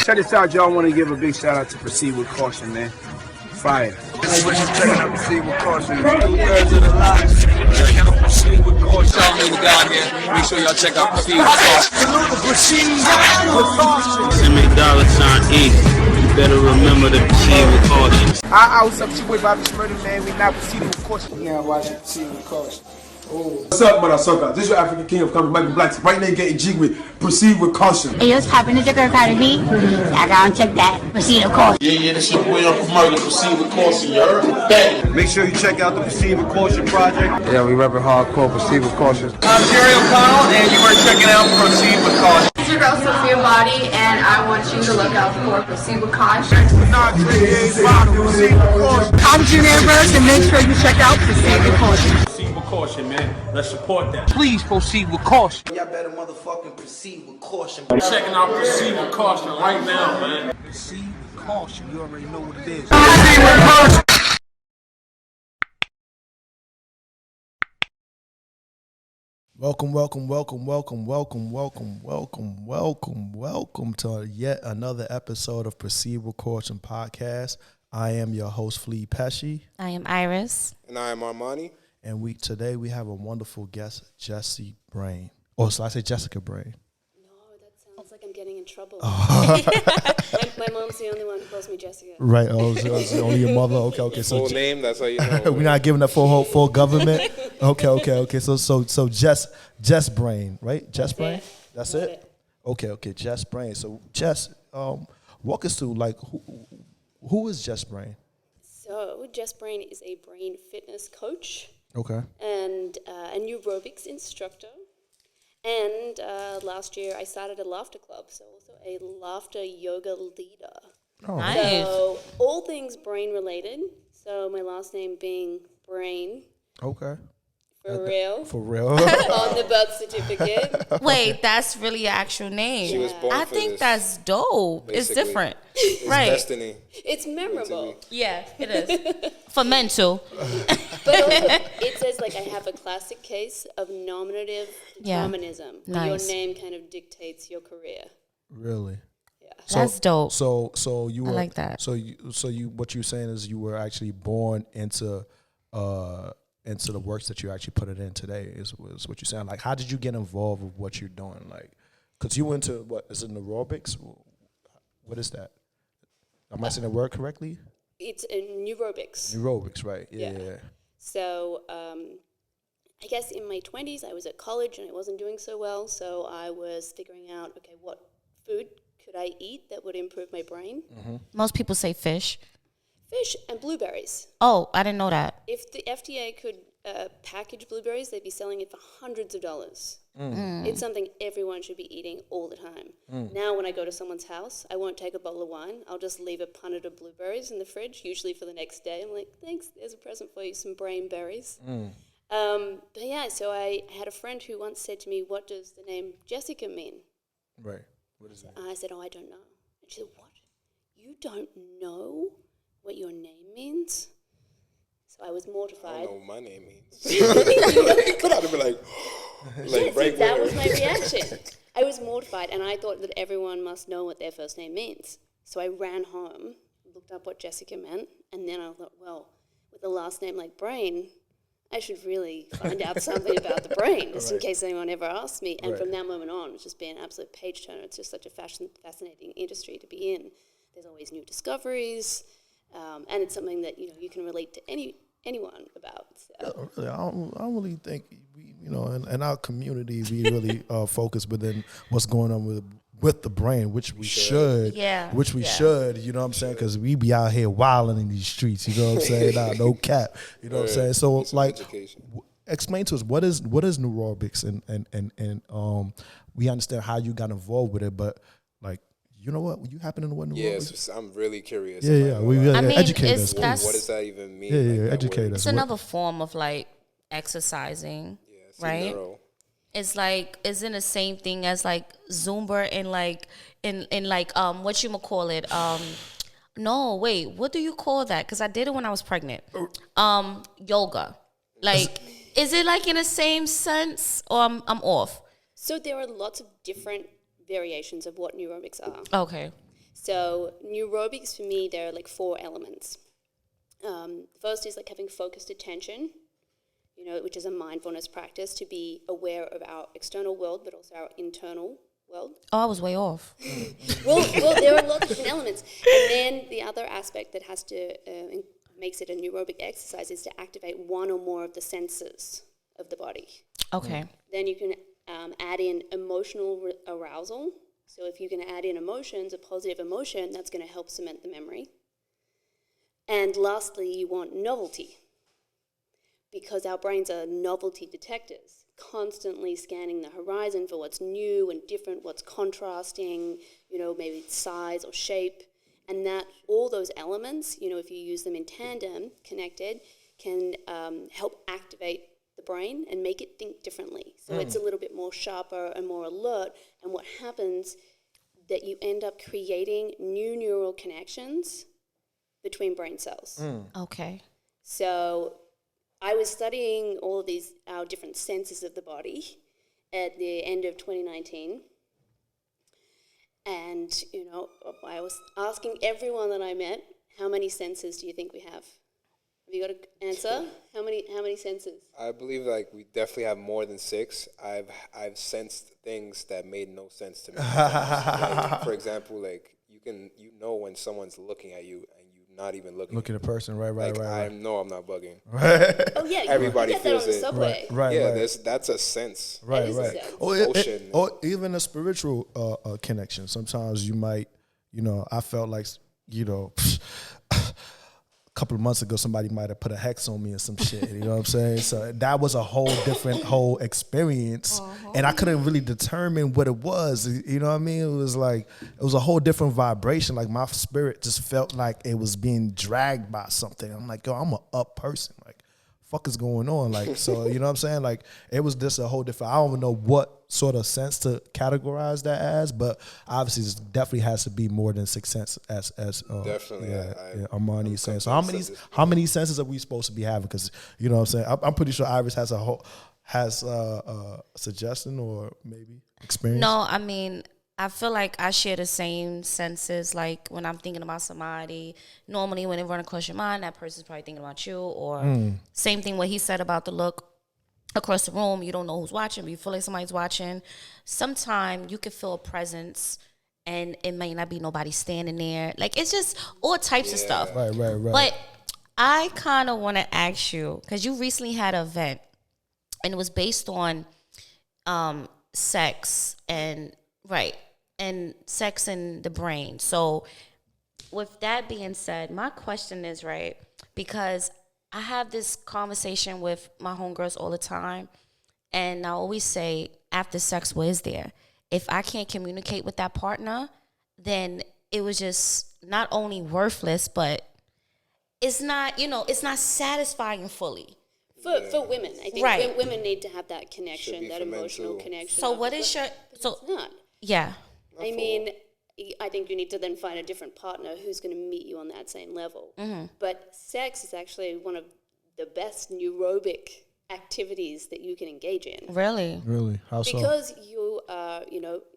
Check this out, y'all. I want to give a big shout out to Proceed with Caution, man. Fire. We're just checking out Proceed with Caution. 2/3 of the lives. Check out Proceed with Caution. Y'all mean down here. Make sure y'all check out Proceed with Caution. Salute to Proceed with Caution. Send me $E. You better remember to proceed with caution. What's up? It's your boy Bobby Schmurder, man. We now proceeding with caution. Now watching Proceed with Caution. Oh. What's up, motherfucker? This is your African King of Comedy, Michael Black. Right now, getting jig with Proceed with Caution. Hey, what's poppin'? It's your girl Cardi B. I gotta check that. Proceed with Caution. Yeah, this your boy Uncle Murder. Proceed with Caution, you heard? Make sure you check out the Proceed with Caution project. Yeah, we reppin' hardcore. Proceed with Caution. I'm Jerry O'Connell, and you are checking out Proceed with Caution. This is your girl Sophia Body, and I want you to look out for Proceed with Caution. I'm Junior Ambrose, and make sure you check out Proceed with Caution. Proceed with caution, man. Let's support that. Please proceed with caution. Y'all better motherfucking proceed with caution. Checking out Proceed with Caution right now, man. Proceed with caution. You already know what it is. Welcome to yet another episode of Proceed with Caution podcast. I am your host, Flea Pesci. I am Iris. And I am Armani. And today we have a wonderful guest, Jessie Brain. Or should I say Jessica Brain? No, that sounds like I'm getting in trouble. my mom's the only one who calls me Jessica. Right, so only your mother. Okay. So full name, that's how you know. We're not giving that full government. Okay. So Jess Brain, right? Jess Brain? That's it? Okay, Jess Brain. So Jess, walk us through, like, who is Jess Brain? So Jess Brain is a brain fitness coach. Okay. And a Neurobics instructor. And last year I started a laughter club, so also a laughter yoga leader. Oh, nice. So all things brain related. So my last name being Brain. Okay. For real. For real. On the birth certificate. Wait, that's really your actual name. She was born I for think this, that's dope. basically. It's different. It's right. destiny. It's memorable. Yeah, it is. For mental. But also, it says, like, I have a classic case of nominative determinism. Yeah. Where Nice. your name kind of dictates your career. Really? Yeah. That's dope. So you were, I like that. So you what you're saying is you were actually born into the works that you actually put it in today is what you're saying. Like, how did you get involved with what you're doing? Like, because you went to, what is it, Neurobics? What is that? Am I saying the word correctly? It's Neurobics. Neurobics, right? Yeah. So I guess in my 20s, I was at college and I wasn't doing so well. So I was figuring out, okay, what food could I eat that would improve my brain? Mm-hmm. Most people say fish. Fish and blueberries. Oh, I didn't know that. If the FDA could package blueberries, they'd be selling it for hundreds of dollars. It's something everyone should be eating all the time. Now when I go to someone's house, I won't take a bottle of wine. I'll just leave a punnet of blueberries in the fridge, usually for the next day. I'm like, thanks, there's a present for you, some brain berries. But yeah, so I had a friend who once said to me, what does the name Jessica mean? Right. What is that? I said, I don't know. And she said, what? You don't know what your name means? So I was mortified. I don't know what my name means. But I'd be like break that was my reaction. I was mortified, and I thought that everyone must know what their first name means. So I ran home, looked up what Jessica meant, and then I thought, well, with a last name like Brain, I should really find out something about the brain, just in case anyone ever asks me. And from that moment on, it's just been an absolute page turner. It's just such a fascinating industry to be in. There's always new discoveries, and it's something that you can relate to anyone about. So. Really, I don't really think in our community we really focus within what's going on with the brain, which we should. Which we should, you know what I'm saying? Because we be out here wilding in these streets, you know what I'm saying? No cap, you know what I'm saying? So like, explain to us what is Neurobics and we understand how you got involved with it, but like, you know what? You happen to know what Neurobics? Yes, I'm really curious. Educate us. What does that even mean? Educate us. It's another form of like exercising, right? Neuro. It's like, isn't the same thing as like Zumba and like in like what you call it? No, wait, what do you call that? Because I did it when I was pregnant. Yoga. Like, is it like in the same sense, or I'm off? So there are lots of different variations of what neurobics are. Okay. So neurobics for me, there are like 4 elements. First is like having focused attention, which is a mindfulness practice to be aware of our external world, but also our internal world. Oh, I was way off. well, there are lots of different elements. And then the other aspect that has to makes it a neurobic exercise is to activate one or more of the senses of the body. Okay. Then you can add in emotional arousal. So if you can add in emotions, a positive emotion, that's going to help cement the memory. And lastly, you want novelty, because our brains are novelty detectors, constantly scanning the horizon for what's new and different, what's contrasting, maybe it's size or shape. And that all those elements, if you use them in tandem, connected, can help activate the brain and make it think differently. So it's a little bit more sharper and more alert. And what happens that you end up creating new neural connections between brain cells. Okay. So I was studying all of our different senses of the body at the end of 2019. And, I was asking everyone that I met, how many senses do you think we have? Have you got an answer? How many senses? I believe we definitely have more than 6. I've sensed things that made no sense to me. For example, you know when someone's looking at you and you're not even looking at a person, right. I know I'm not bugging. Oh yeah, everybody feels that on the subway. Right. Yeah, that's a sense. Right. Emotion. Or even a spiritual connection. Sometimes you might, I felt like, a couple of months ago, somebody might have put a hex on me or some shit. You know what I'm saying? So that was a whole different experience, and I couldn't really determine what it was. You know what I mean? It was a whole different vibration. Like my spirit just felt like it was being dragged by something. I'm like, yo, I'm a up person. Like, fuck is going on? Like, so you know what I'm saying? Like, it was just a whole different. I don't even know what sort of sense to categorize that as, but obviously it definitely has to be more than 6 senses as definitely Armani is saying. So how many senses are we supposed to be having? Because you know what I'm saying, I'm pretty sure Iris has a suggestion or maybe experience. No, I mean, I feel like I share the same senses. Like when I'm thinking about somebody, normally when it runs across your mind, that person's probably thinking about you. Or same thing what he said about the look across the room. You don't know who's watching, but you feel like somebody's watching. Sometimes you can feel a presence and it may not be nobody standing there. Like, it's just all types of stuff. Right. But I kind of want to ask you, because you recently had an event and it was based on sex and sex in the brain. So with that being said, my question is, because I have this conversation with my homegirls all the time, and I always say, after sex, what is there? If I can't communicate with that partner, then it was just not only worthless, but it's not, it's not satisfying fully. For women, I think women need to have that connection, that emotional connection. So what is your... So, it's not. Yeah. I mean, I think you need to then find a different partner who's going to meet you on that same level. Mm-hmm. But sex is actually one of the best neurobic activities that you can engage in. Really? How so? Because you are,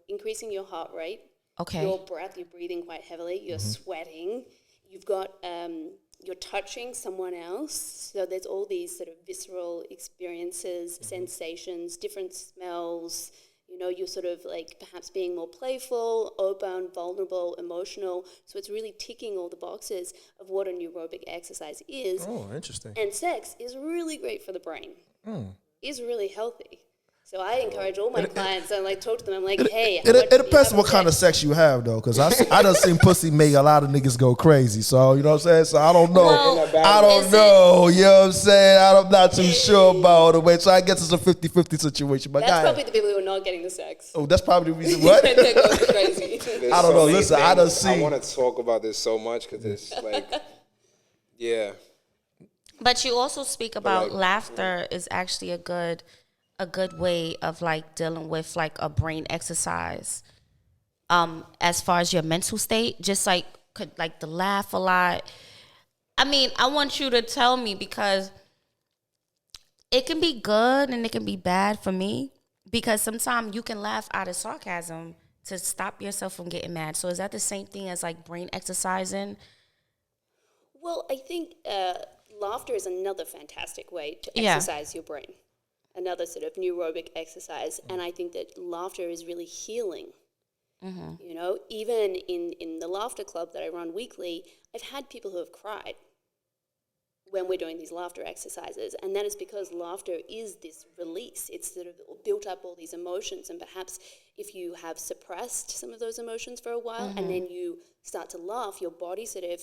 increasing your heart rate. Okay. Your breath, you're breathing quite heavily. You're sweating. You've got, you're touching someone else. So there's all these sort of visceral experiences, sensations, different smells. You're sort of like perhaps being more playful, open, vulnerable, emotional. So it's really ticking all the boxes of what a neurobic exercise is. Oh, interesting. And sex is really great for the brain. Is really healthy. So I encourage all my clients, I talk to them, I'm like, hey. It depends on what kind of sex you have, though, because I done seen pussy make a lot of niggas go crazy. So, you know what I'm saying? So I don't know. I don't know. You know what I'm saying? I'm not too sure about the way. So I guess it's a 50-50 situation. But that's probably the people who are not getting the sex. Oh, that's probably the reason. What? They're going crazy. I don't know. Listen, I done seen. I want to talk about this so much because it's yeah. But you also speak about laughter is actually a good way of dealing with a brain exercise. As far as your mental state, just to laugh a lot. I mean, I want you to tell me, because it can be good and it can be bad for me, because sometimes you can laugh out of sarcasm to stop yourself from getting mad. So is that the same thing as like brain exercising? Well, I think laughter is another fantastic way to exercise your brain. Another sort of neurobic exercise. And I think that laughter is really healing. You know, even in the laughter club that I run weekly, I've had people who have cried when we're doing these laughter exercises. And that is because laughter is this release. It's sort of built up all these emotions. And perhaps if you have suppressed some of those emotions for a while and then you start to laugh, your body sort of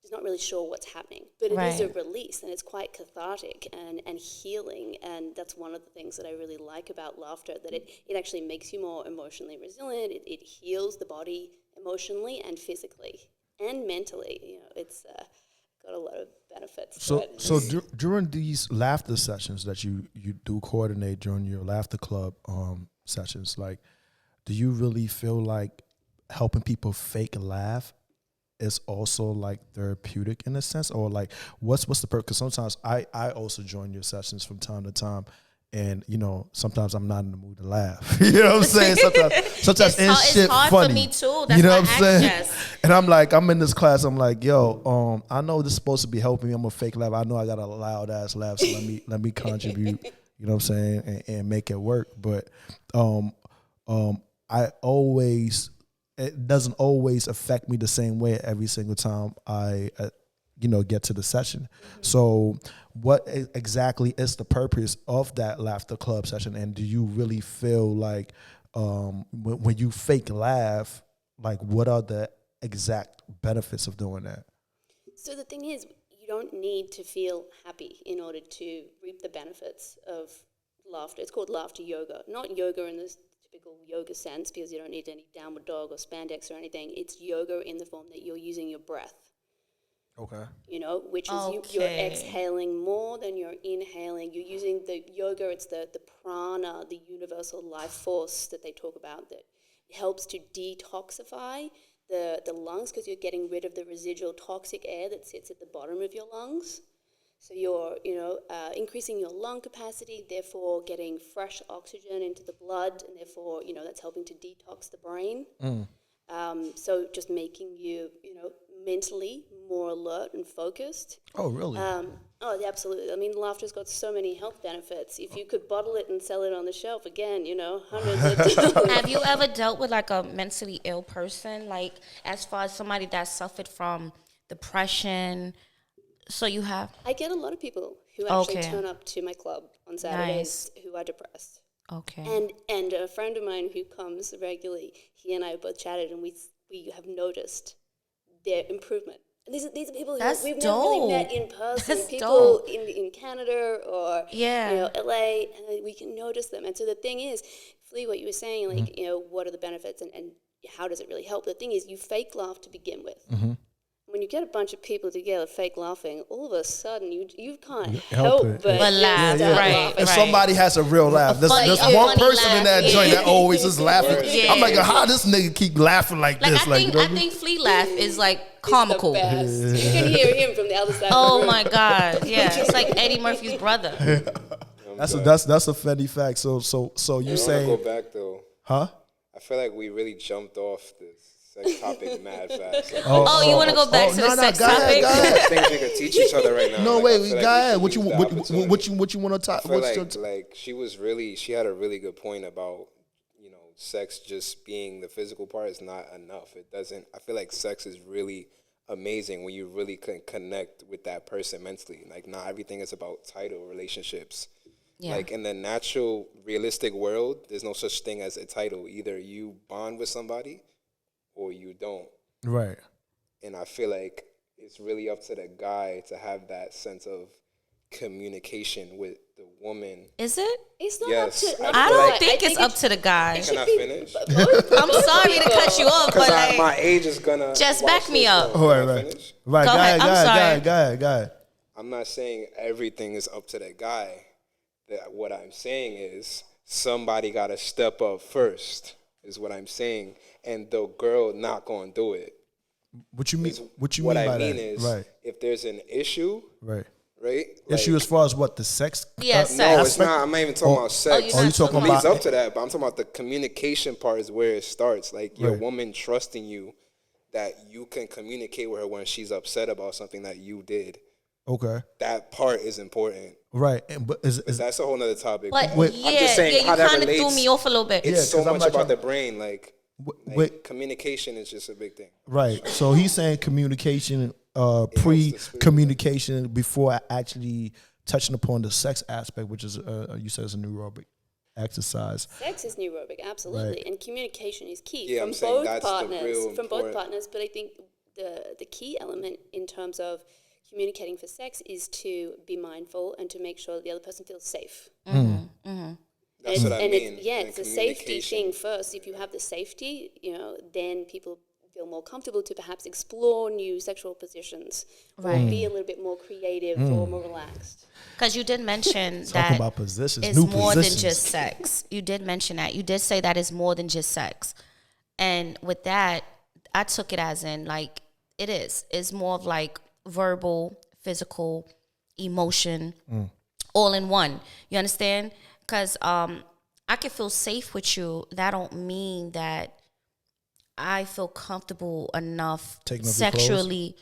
is not really sure what's happening. But it is a release, and it's quite cathartic and healing. And that's one of the things that I really like about laughter, that it actually makes you more emotionally resilient. It heals the body emotionally and physically and mentally. You know, it's got a lot of benefits. So during these laughter sessions that you do coordinate during your laughter club sessions, like, do you really feel like helping people fake laugh is also like therapeutic in a sense, or like what's the purpose? Because sometimes I also join your sessions from time to time, and you know sometimes I'm not in the mood to laugh. You know what I'm saying? Sometimes it's hard funny. For me too. That's you know what I'm saying? Jess. And I'm in this class. I'm like, yo, I know this is supposed to be helping me. I'm a fake laugh. I know I got a loud ass laugh, so let me contribute. You know what I'm saying, and make it work. But it doesn't always affect me the same way every single time I, get to the session. So what exactly is the purpose of that laughter club session? And do you really feel like when you fake laugh, like what are the exact benefits of doing that? So the thing is, you don't need to feel happy in order to reap the benefits of laughter. It's called laughter yoga, not yoga in this typical yoga sense, because you don't need any downward dog or spandex or anything. It's yoga in the form that you're using your breath. Okay. You know, which is you're exhaling more than you're inhaling. You're using the yoga, it's the prana, the universal life force that they talk about, that helps to detoxify the lungs, because you're getting rid of the residual toxic air that sits at the bottom of your lungs. So you're, increasing your lung capacity, therefore getting fresh oxygen into the blood, and therefore, that's helping to detox the brain. So just making you, mentally more alert and focused. Oh, really? Absolutely. I mean, laughter's got so many health benefits. If you could bottle it and sell it on the shelf, again, hundreds of dollars. Have you ever dealt with like a mentally ill person, like as far as somebody that suffered from depression? So you have? I get a lot of people who actually turn up to my club on Saturdays who are depressed. Okay. And a friend of mine who comes regularly, he and I both chatted, and we have noticed their improvement. And these are people who we've never really met in person. That's people dope. in Canada or LA, and we can notice them. And so the thing is, Flea, what you were saying, like, what are the benefits and how does it really help? The thing is, you fake laugh to begin with. Mm-hmm. When you get a bunch of people together fake laughing, all of a sudden you can't help but laugh. Right. And somebody has a real laugh. There's one person in that joint that always is laughing. Yeah. I'm like, how this nigga keep laughing like this? I think Flea laugh is like comical. The best. You can hear him from the other side. Oh of the room. my God! Yeah, it's like Eddie Murphy's brother. That's a funny fact. So you say go back though? Huh? I feel like we really jumped off this sex topic mad fast. Like, you want to go back to the sex topic? Go ahead. Things we can teach each other right now. No, like, wait, go ahead. What you want to talk? I feel like she had a really good point about sex just being the physical part is not enough. It doesn't. I feel like sex is really amazing when you really can connect with that person mentally. Like, not everything is about title relationships. Yeah. Like in the natural, realistic world, there's no such thing as a title. Either you bond with somebody or you don't. Right. And I feel like it's really up to the guy to have that sense of communication with the woman. Is it? It's not up to... I don't think it's up to the guy. Can I finish? I'm sorry to cut you off, but like, my age is gonna... Just back me up. Oh, right. Right, go ahead. I'm not saying everything is up to the guy. What I'm saying is somebody got to step up first, is what I'm saying. And the girl not going to do it. What you mean? What you mean by that? What I mean that? is, right. if there's an issue, right, right? Issue as far as what, the sex? Yeah, No, sex. it's not. I'm not even talking about sex. Oh, you talking It leads about up to that, but I'm talking about the communication part is where it starts. Like your Right. woman trusting you that you can communicate with her when she's upset about something that you did. Okay. That part is important. Right. But That's a whole nother topic. But I'm just saying you how that kind of threw relates. me off a little bit. It's Yeah, so 'cause I'm much not about trying- the brain. Like communication is just a big thing. Right. So he's saying communication, pre-communication before actually touching upon the sex aspect, which is you said is a neurobic exercise. Sex is neurobic, absolutely, Right. and communication is key Yeah, from I'm saying both that's the partners. real From both important- partners, but I think the key element in terms of communicating for sex is to be mindful and to make sure that the other person feels safe. That's what I mean. It's a safety thing first. If you have the safety, then people feel more comfortable to perhaps explore new sexual positions or be a little bit more creative or more relaxed. Because you did mention Talking that about positions, it's new more positions. than just sex. You did mention that. You did say that it's more than just sex. And with that, I took it as in like it is. It's more of like verbal, physical, emotion, all in one. You understand? Because I can feel safe with you. That don't mean that I feel comfortable enough Taking off your clothes? sexually.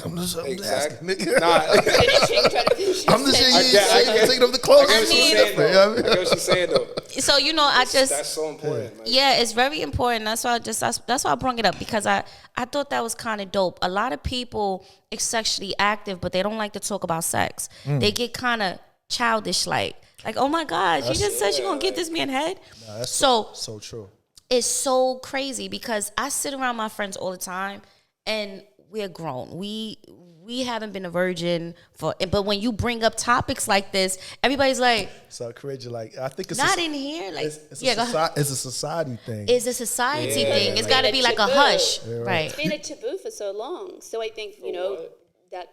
I'm just Exactly. asking. Nah, Finishing, trying to finish. I'm just I get- taking off the clothes. I get what she's saying, though. I get what she's saying, though. So I just That's so important. Like, yeah, it's very important. That's why that's why I brought it up because I thought that was kind of dope. A lot of people are sexually active, but they don't like to talk about sex. They get kind of childish, like oh my gosh, you just said you're gonna get this man head. Nah, that's so so true. It's so crazy because I sit around my friends all the time, and we're grown. We haven't been a virgin but when you bring up topics like this, everybody's like, So crazy. Like I think it's not in here. Like it's yeah, it's a society thing. it's a society Yeah. thing. It's It's got to been be a like a taboo. hush, Yeah, right. right? It's been a taboo for so long. So I think, that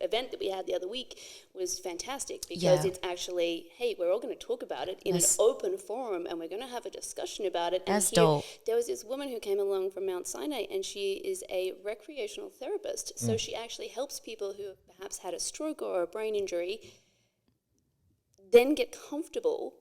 event that we had the other week was fantastic because it's actually, hey, we're all going to talk about it in an open forum and we're going to have a discussion about it. That's and here, dope. there was this woman who came along from Mount Sinai and she is a recreational therapist. So she actually helps people who have perhaps had a stroke or a brain injury then get comfortable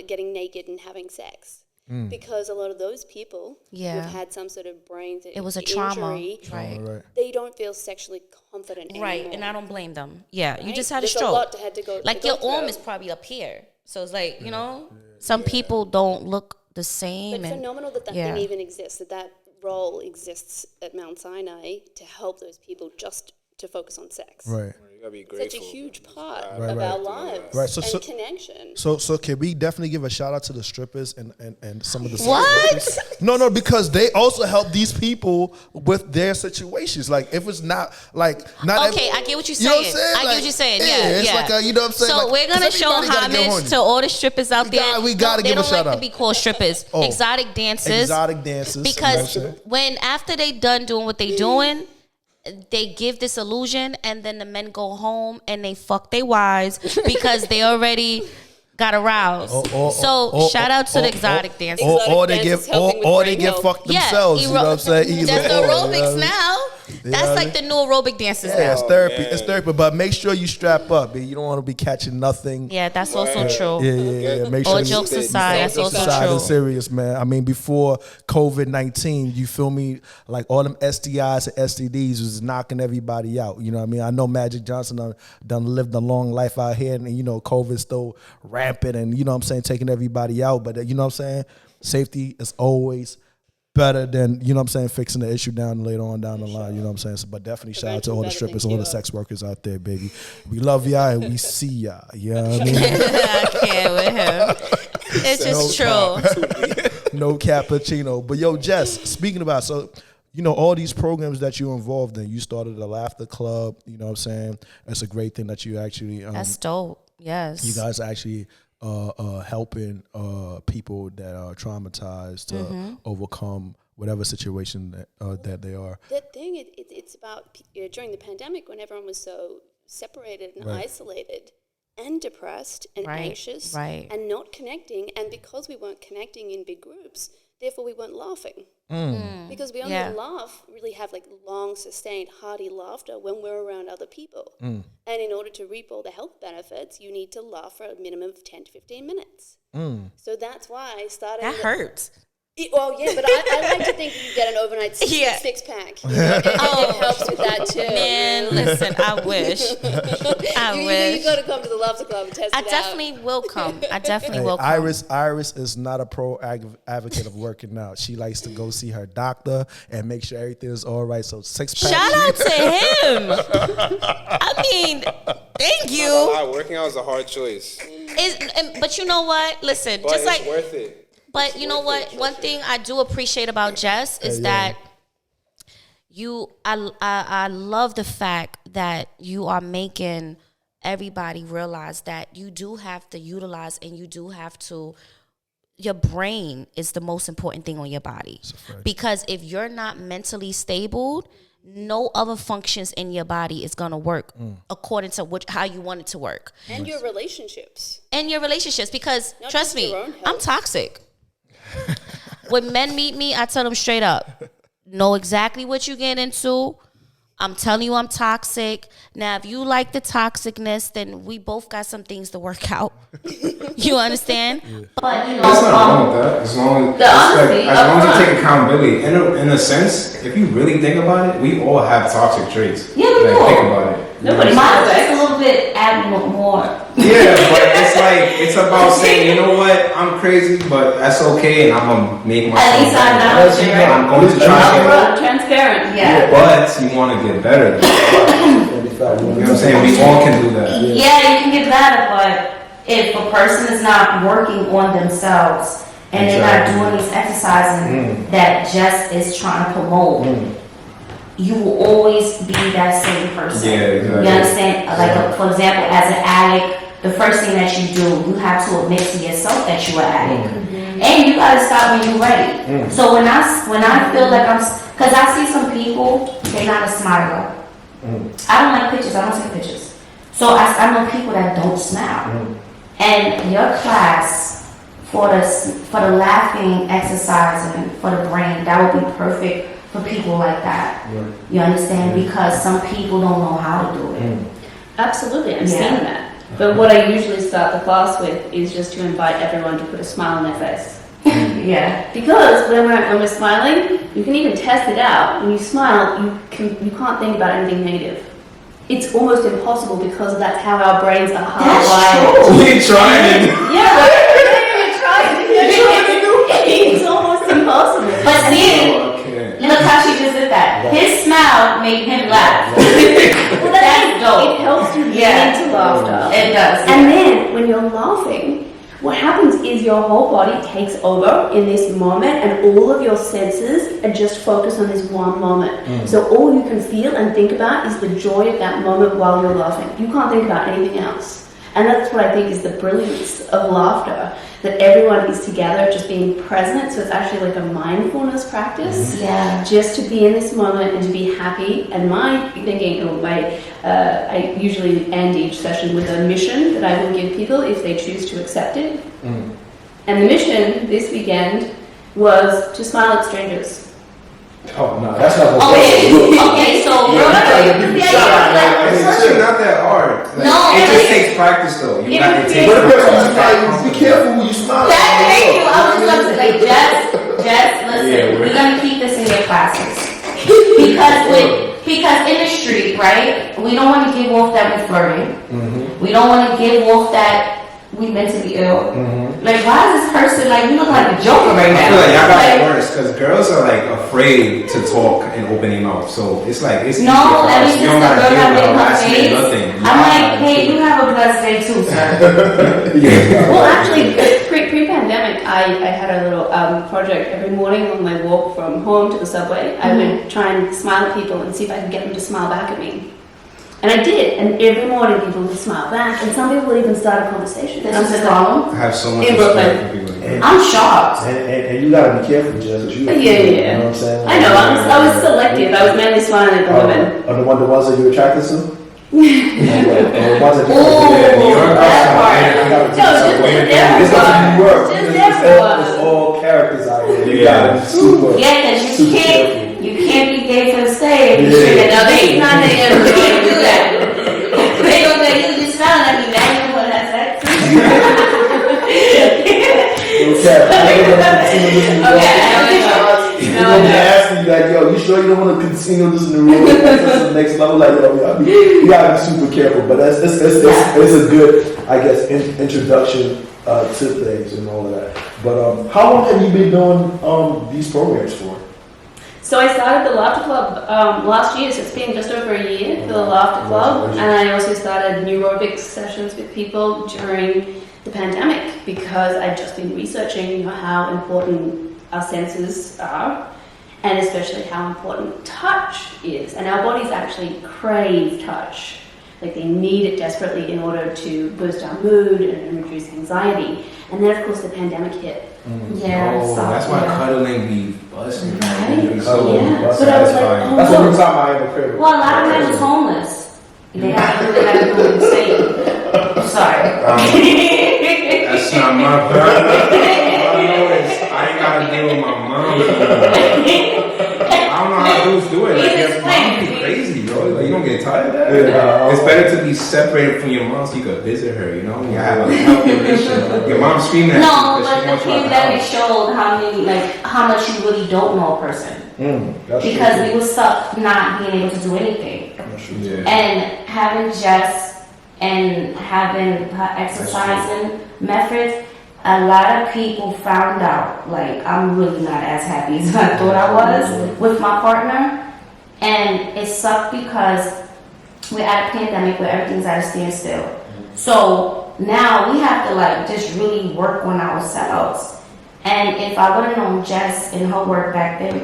getting naked and having sex. Because a lot of those people who've had some sort of brain It was a trauma, injury, right? they don't feel sexually confident anymore. Right, and I don't blame them. Yeah, you Right? just had a There's stroke. a lot to had to go. Like to your go arm through. is probably up here, so it's like some people don't look the same. But and phenomenal that thing even exists. That role exists at Mount Sinai to help those people just to focus on sex. Right. you gotta be Such grateful. a huge part Right, of right. our lives Right, so- and connection. So can we definitely give a shout out to the strippers and some of the sex What? workers? No, because they also help these people with their situations. Like if it's not like not Okay, I get what you're you know saying. what I'm saying? I get what you're saying. Yeah, it's yeah. like a, you know what I'm saying. So like, we're gonna 'cause show everybody gotta get homage horny. to all the strippers out there. We gotta they give a don't shout like out. to be called strippers. Oh. Exotic dancers. Exotic dancers, Because you know what I'm saying? when after they done doing what they doing, they give this illusion, and then the men go home and they fuck their wives because they already got aroused. So shout out to the exotic dancers. Or they get dancers helping with or they brain get health. fucked themselves. You know what I'm saying? Either That's or, aerobics you know what I mean? now. That's like the new aerobic dancers Yeah, now. it's therapy. It's therapy, but make sure you strap up. Man. You don't want to be catching nothing. Yeah, that's also true. Yeah. Make All sure jokes you, aside, that's also aside true. and serious, man. I mean, before COVID-19, you feel me? Like all them STIs and STDs was knocking everybody out. You know what I mean? I know Magic Johnson done lived a long life out here, and you know, COVID's still rampant, and you know what I'm saying, taking everybody out. But you know what I'm saying? Safety is always better than, you know what I'm saying, fixing the issue down later on down the line, you know what I'm saying? So, but definitely shout out to all the strippers, all the sex workers out there, baby. We love y'all and we see y'all. You know what I mean? I can't with him. It's just true. No cappuccino. But yo, Jess, speaking about, so, you know, all these programs that you're involved in, you started a laughter club, you know what I'm saying? It's a great thing that you actually. That's dope. Yes. You guys actually helping people that are traumatized to overcome whatever situation that they are. That thing, it's about during the pandemic when everyone was so separated and isolated and depressed and anxious and not connecting. And because we weren't connecting in big groups, therefore we weren't laughing. Because we only laugh, really have like long, sustained, hearty laughter when we're around other people. And in order to reap all the health benefits, you need to laugh for a minimum of 10 to 15 minutes. So that's why starting... That hurts. Well, yeah, but I like to think you get an overnight six-pack. You know, it helps with that too. Man, listen, I wish. You got to come to the Laughter Club and test it out. I definitely will come. Iris is not a pro advocate of working out. She likes to go see her doctor and make sure everything is all right. So 6 packs. Shout out to him. I mean, thank you. Working out is a hard choice. But you know what? Listen, but just it's like worth it. But you know what? One thing I do appreciate about Jess is that I love the fact that you are making everybody realize that you do have to utilize and you do have to. Your brain is the most important thing on your body, because if you're not mentally stable, no other functions in your body is gonna work according to how you want it to work. And your relationships. Because trust me, I'm toxic. When men meet me, I tell them straight up, know exactly what you get into. I'm telling you I'm toxic. Now, if you like the toxicness, then we both got some things to work out. You understand? Yeah. But, you know, there's nothing wrong with that. As long as you take accountability. In a sense, if you really think about it, we all have toxic traits. Yeah, we do. Think about it. Mine's just a little bit more. Yeah, but it's about saying, you know what, I'm crazy, but that's okay, and I'm gonna make myself. At least I know. I'm going to try to transparent. Yeah. But you want to get better. You know what I'm saying? We all can do that. Yeah, you can get better, but if a person is not working on themselves and they're not doing these exercising that Jess is trying to promote, you will always be that same person. Yeah, exactly. You understand? Like, for example, as an addict, the first thing that you do, you have to admit to yourself that you're an addict. And you gotta stop when you're ready. So when I feel like because I see some people, they're not a smiler. I don't like pictures, I don't take pictures. So I know people that don't smile. And your class for the laughing exercising for the brain, that would be perfect for people like that. You understand? Because some people don't know how to do it. Absolutely, I'm seeing that. But what I usually start the class with is just to invite everyone to put a smile on their face. Yeah. Because when we're smiling, you can even test it out. When you smile, you can't think about anything negative. It's almost impossible because that's how our brains are hardwired. We're trying. Yeah, we're trying. It's almost impossible. But see, look how she just did that. His smile made him laugh. Well, that's dope. It helps you get into laughter. It does. And then when you're laughing, what happens is your whole body takes over in this moment, and all of your senses are just focused on this one moment. So all you can feel and think about is the joy of that moment while you're laughing. You can't think about anything else. And that's what I think is the brilliance of laughter, that everyone is together just being present. So it's actually like a mindfulness practice. Yeah. Just to be in this moment and to be happy. And my thinking, I usually end each session with a mission that I will give people if they choose to accept it. And the mission this weekend was to smile at strangers. Oh no, that's not Okay, so it's actually not that hard. It just takes practice though. You got to take Be careful when you smile. Thank you. I was going to say, Jess, listen, we're going to keep this in your classes. Because in the street, right, we don't want to give off that we're flirting. We don't want to give off that we mentally ill. Like, why is this person, like, you look like a joker right now? I feel like y'all got it worse because girls are like afraid to talk and open their mouth. So it's like, it's no, I mean, you don't got to deal with harassment, nothing. I'm like, hey, you have a blessed day too, sir. Well, actually, pre-pandemic, I had a little project every morning on my walk from home to the subway. I would try and smile at people and see if I could get them to smile back at me. And I did, and every morning people would smile back, and some people would even start a conversation. This is the problem. I have so much in respect for people. I'm shocked. And you gotta be careful, Jess. You know what I'm saying? I know, I was selective. I was mainly smiling at the women. Are the ones that you're attracted to? It's all characters out here. You gotta be super. Yeah, because you can't be gay for the stay. Yeah. No, they not they ever do that. They gonna say you just sound like you now you wanna have sex. You're gonna be asking you like, yo, you sure you don't want to continue this neurotic? That's the next level. Like, yo, you gotta be super careful. But it's a good, I guess, introduction to things and all of that. But how long have you been doing these programs for? So I started the Laughter Club last year, so it's been just over a year for the Laughter Club. And I also started Neurobics sessions with people during the pandemic because I'd just been researching how important our senses are, and especially how important touch is. And our bodies actually crave touch. Like they need it desperately in order to boost our mood and reduce anxiety. And then of course the pandemic hit. Yeah. Oh, that's why cuddling be busting. Right? So Yeah. busting. But I was like, oh, That's what we talking about in the crib. Well, a lot of men was homeless. They had to do the same. Sorry. That's not my problem. I ain't gotta deal with my mom. I don't know how dudes do it. Like, your mom be crazy, bro. Like, you don't get tired of that? Yeah. It's better to be separated from your mom so you can visit her, you know? You have a healthy relationship. Your mom's screaming at you No, because she but wants the you out the pandemic house. showed how much you really don't know a person. Because we were stuck not being able to do anything. Yeah. And having Jess and having her exercising methods, a lot of people found out, like, I'm really not as happy as I thought I was with my partner. And it sucked because we're at a pandemic where everything's at a standstill. So now we have to, like, just really work on ourselves. And if I would have known Jess and her work back then,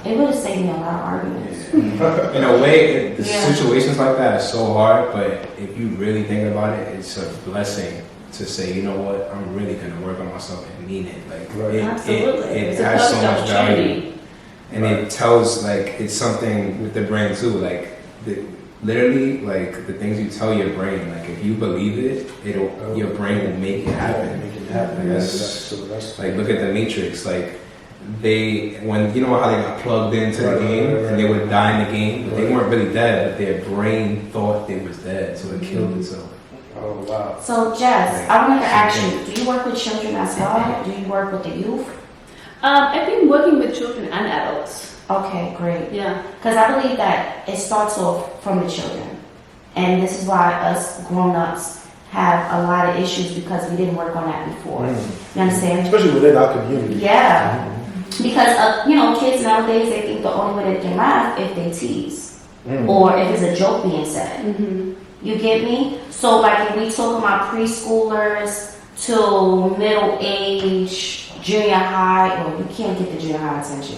it would have saved me a lot of arguments. In a way, situations like that are so hard, but if you really think about it, it's a blessing to say, you know what, I'm really going to work on myself and mean it. Like, it has so much value. And it tells, like, it's something with the brain too. Like, literally, like, the things you tell your brain, like, if you believe it, your brain will make it happen. Like, that's like, look at the Matrix. Like, when you know how they got plugged into the game and they would die in the game, but they weren't really dead, but their brain thought they was dead, so it killed itself. Oh, wow. So, Jess, I wanted to ask you, do you work with children as well? Do you work with the youth? I've been working with children and adults. Okay, great. Yeah. Because I believe that it starts off from the children. And this is why us grown-ups have a lot of issues because we didn't work on that before. You understand? Especially within our community. Yeah. Because, kids nowadays, they think the only way they can laugh if they tease. Or if it's a joke being said. You get me? So, like, if we talk about preschoolers to middle age, junior high, or you can't get the junior high attention.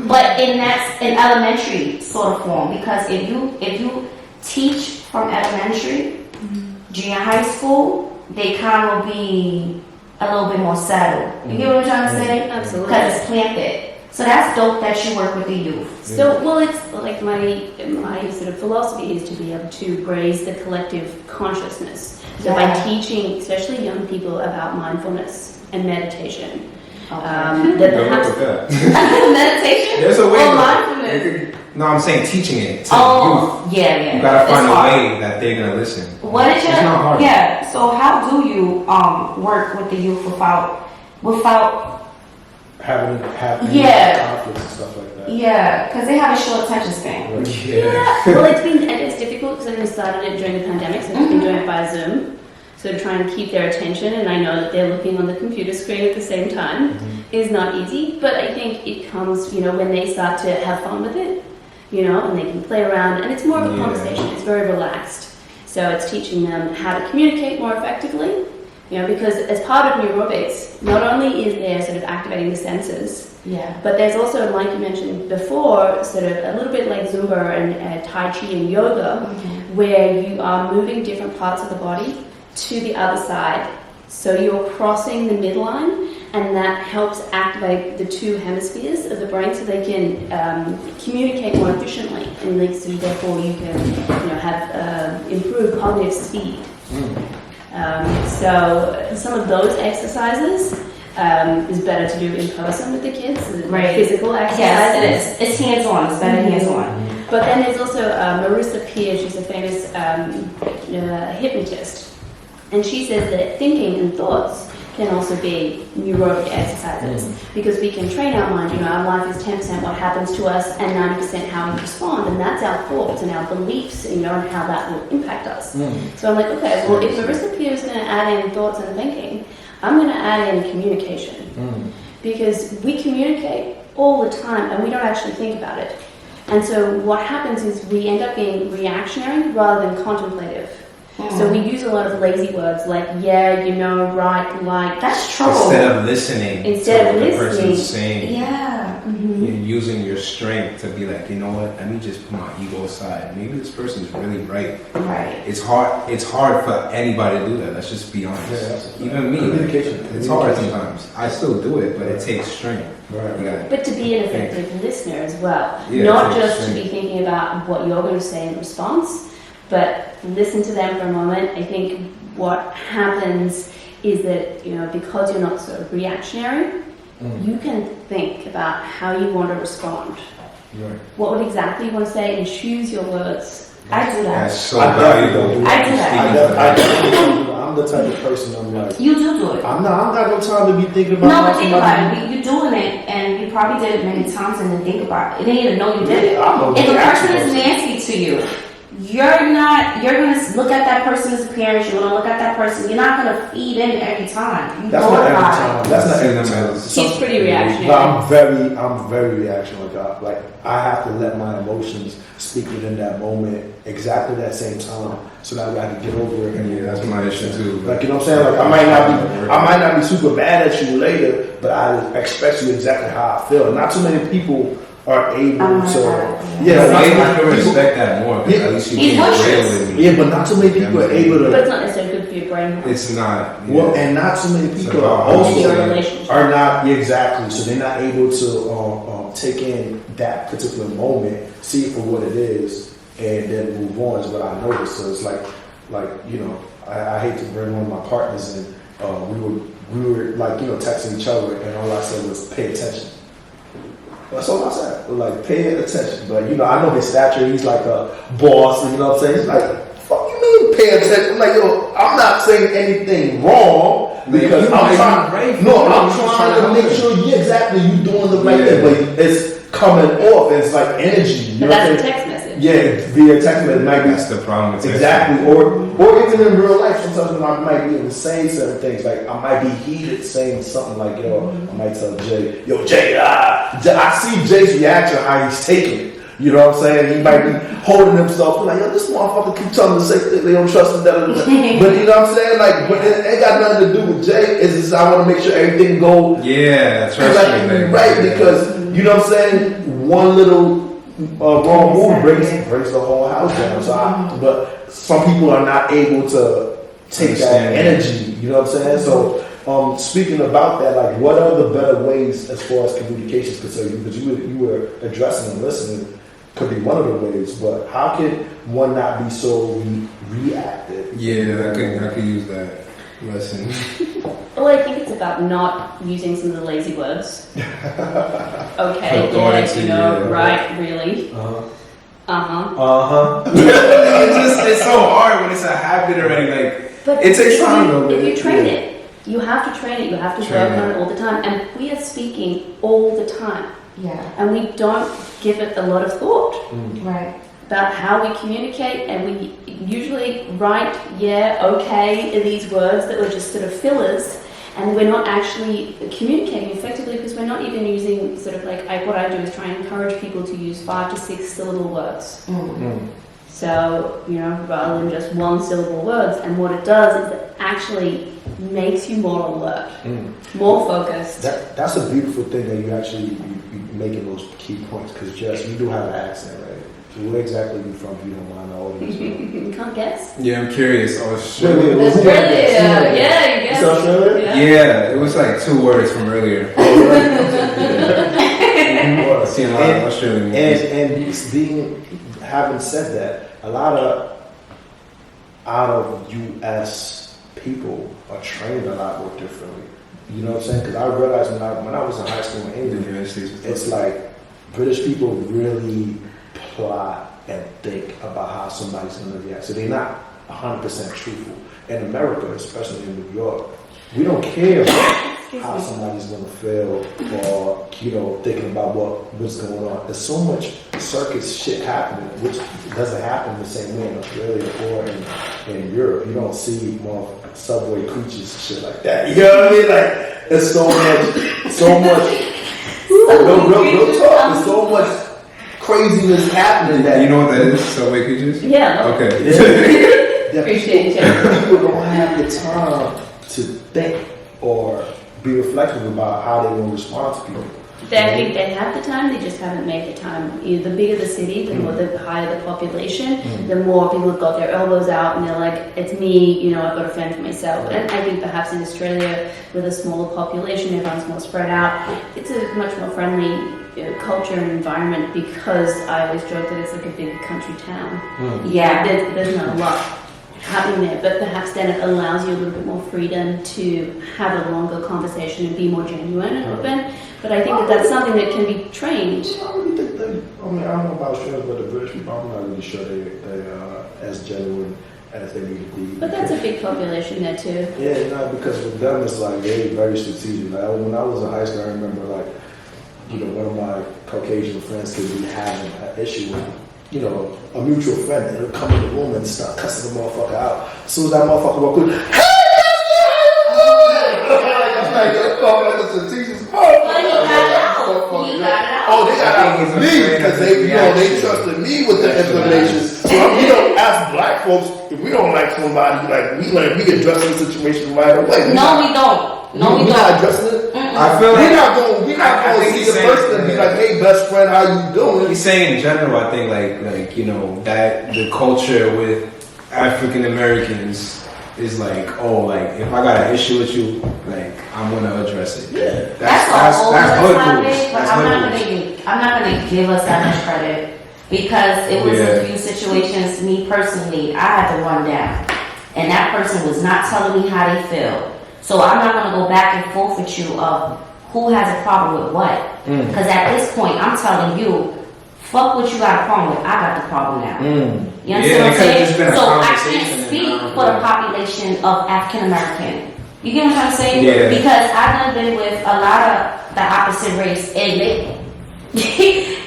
But in elementary sort of form, because if you teach from elementary, junior high school, they kind of will be a little bit more settled. You get what I'm trying to say? Absolutely. Because it's planted. So that's dope that you work with the youth. So, well, it's like my sort of philosophy is to be able to raise the collective consciousness. So by teaching, especially young people, about mindfulness and meditation. Meditation? There's a way. Mindfulness. No, I'm saying teaching it to the youth. Yeah. You gotta find a way that they're gonna listen. What is It's not hard. Yeah. So how do you work with the youth without having conflicts and stuff like that. Yeah, because they have a short attention span. Well, it's difficult because we started it during the pandemic, so we've been doing it by Zoom. So to try and keep their attention, and I know that they're looking on the computer screen at the same time, is not easy. But I think it comes, when they start to have fun with it, and they can play around, and it's more of a conversation. It's very relaxed. So it's teaching them how to communicate more effectively. Because as part of Neurobics, not only is there sort of activating the senses, but there's also, like you mentioned before, sort of a little bit like Zumba and Tai Chi and yoga, where you are moving different parts of the body to the other side. So you're crossing the midline, and that helps activate the two hemispheres of the brain so they can communicate more efficiently, and so therefore you can have improved cognitive speed. So some of those exercises is better to do in person with the kids, Right. physical exercise. Yes, it is. It's hands-on. It's better hands-on. But then there's also Marissa Peer. She's a famous hypnotist, and she says that thinking and thoughts can also be neurotic exercises because we can train our mind. You know, our life is 10% what happens to us and 90% how we respond, and that's our thoughts and our beliefs, you know, and how that will impact us. So I'm like, okay, well, if Marissa Peer is going to add in thoughts and thinking, I'm going to add in communication because we communicate all the time and we don't actually think about it. And so what happens is we end up being reactionary rather than contemplative. So we use a lot of lazy words like yeah, you know, right, like. That's trouble. Instead of listening Instead to of what the listening, person's saying. Yeah. You're using your strength to be like, you know what, let me just put my ego aside. Maybe this person's really right. Right. It's hard for anybody to do that, let's just be honest. Even me. It's hard sometimes. I still do it, but it takes strength. Right. But to be an effective listener as well. Yeah, Not just to be thinking about what you're going to say in response, but listen to them for a moment. I think what happens is that, you know, because you're not so reactionary, you can think about how you want to respond. Right. What would exactly you want to say and choose your words. I do that. That's so valuable. I do that. I'm the type of person I'm like. You do it. I'm not no time to be thinking about. No, but think about it. You're doing it, and you probably did it many times, and then think about it. They didn't even know you did it. If a person is nasty to you, you're gonna look at that person's appearance, you're gonna look at that person, you're not gonna feed in every time. That's not every time. That's not every time. He's pretty reactionary. I'm very reactionary. Like I have to let my emotions speak within that moment, exactly that same time, so that way I can get over it. Yeah, that's my issue too. Like, you know what I'm saying? Like I might not be super mad at you later, but I expect you exactly how I feel. Not too many people are able to. I can respect that more because at least you can't real with me. Yeah, but not too many people are able to. But it's not necessarily good for your brain. It's not. Yeah. Well, and not too many people are not exactly. So they're not able to take in that particular moment, see it for what it is, and then move on. Is what I noticed. So it's like you know, I hate to bring one of my partners in. We were like, you know, texting each other, and all I said was pay attention. That's all I said. Like, pay attention. But, you know, I know his stature. He's like a boss. You know what I'm saying? He's like, fuck you mean pay attention? I'm like, yo, I'm not saying anything wrong because I'm trying to make sure you're doing the right thing. But it's coming off. It's like energy. You but know that's a text message. Yeah, via text message. That's the problem with text. Exactly. Or even in real life, sometimes when I might be even saying certain things, like I might be heated saying something like, yo, I might tell Jay, yo, Jay, I see Jay's reaction, how he's taking it. You know what I'm saying? He might be holding himself like, yo, this motherfucker keep telling me to say they don't trust him. But you know what I'm saying? Like, but it ain't got nothing to do with Jay. It's just I want to make sure everything goes. Yeah, trust me, right? Because you know what I'm saying? One little wrong move brings the whole house down. So but some people are not able to take that energy. You know what I'm saying? So speaking about that, like, what are the better ways as far as communication is concerned? Because you were addressing and listening could be one of the ways, but how can one not be so reactive? Yeah, I could use that lesson. Well, I think it's about not using some of the lazy words. Okay, yeah, you know, right, really. It's so hard when it's a habit already. Like, but it takes time though. If you train it, you have to train it. You have to work on it all the time. And we are speaking all the time. Yeah. And we don't give it a lot of thought. Right. About how we communicate, and we usually write, yeah, okay, these words that were just sort of fillers, and we're not actually communicating effectively because we're not even using sort of like, what I do is try and encourage people to use 5 to 6 syllable words. So, you know, rather than just 1 syllable words, and what it does is it actually makes you more alert, more focused. That's a beautiful thing that you actually you making those key points, because Jess, you do have an accent, right? So where exactly are you from, if you don't mind the audience? You can't guess? Yeah, I'm curious. Australia. Yeah, you guessed. Australia? Yeah, it was like 2 words from earlier. Seeing a lot of Australian movies. And having said that, a lot of out of U.S. people are trained a lot more differently. You know what I'm saying? Because I realized when I was in high school in England, it's like British people really plot and think about how somebody's going to react. So they're not 100% truthful. In America, especially in New York, we don't care about how somebody's going to feel or, you know, thinking about what's going on. There's so much circus shit happening, which doesn't happen the same way in Australia or in Europe. You don't see more subway creatures and shit like that. You know what I mean? Like, there's so much, real talk. There's so much craziness happening that. You know what that is? Subway creatures? Yeah. Okay. Appreciate you. People don't have the time to think or be reflective about how they will respond to people. I think they have the time, they just haven't made the time. You know, the bigger the city, the more the higher the population, the more people have got their elbows out and they're like, it's me, you know, I've got to fend for myself. And I think perhaps in Australia, with a smaller population, everyone's more spread out, it's a much more friendly culture and environment, because I always joke that it's like a big country town. Yeah. There's not a lot happening there, but perhaps then it allows you a little bit more freedom to have a longer conversation and be more genuine and open. But I think that's something that can be trained. I don't know about Australians, but the British people, I'm not really sure they are as genuine as they need to be. But that's a big population there too. Yeah, no, because with them it's like they're very strategic. Like when I was in high school, I remember like, you know, one of my Caucasian friends could be having an issue with, you know, a mutual friend, and he'll come in the room and start cussing the motherfucker out. As soon as that motherfucker walk in, hey! Oh, they got out with me because they trusted me with the information. So we don't ask black folks if we don't like somebody, we address the situation right away. No, we don't. We're not addressing it. I feel like we're not going to see the person and be like, "Hey, best friend, how you doing?" He's saying in general, I think like you know, that the culture with African Americans is like, oh, like if I got an issue with you, like I'm gonna address it. Yeah, that's hood rules. But I'm not gonna give us that much credit, because it was a few situations. Me personally, I had to run down, and that person was not telling me how they feel. So I'm not going to go back and forth with you of who has a problem with what. Because at this point, I'm telling you, fuck what you got a problem with. I got the problem now. You understand what I'm saying? So I can't speak for the population of African American. You get what I'm saying? Yeah. Because I've been with a lot of the opposite race, and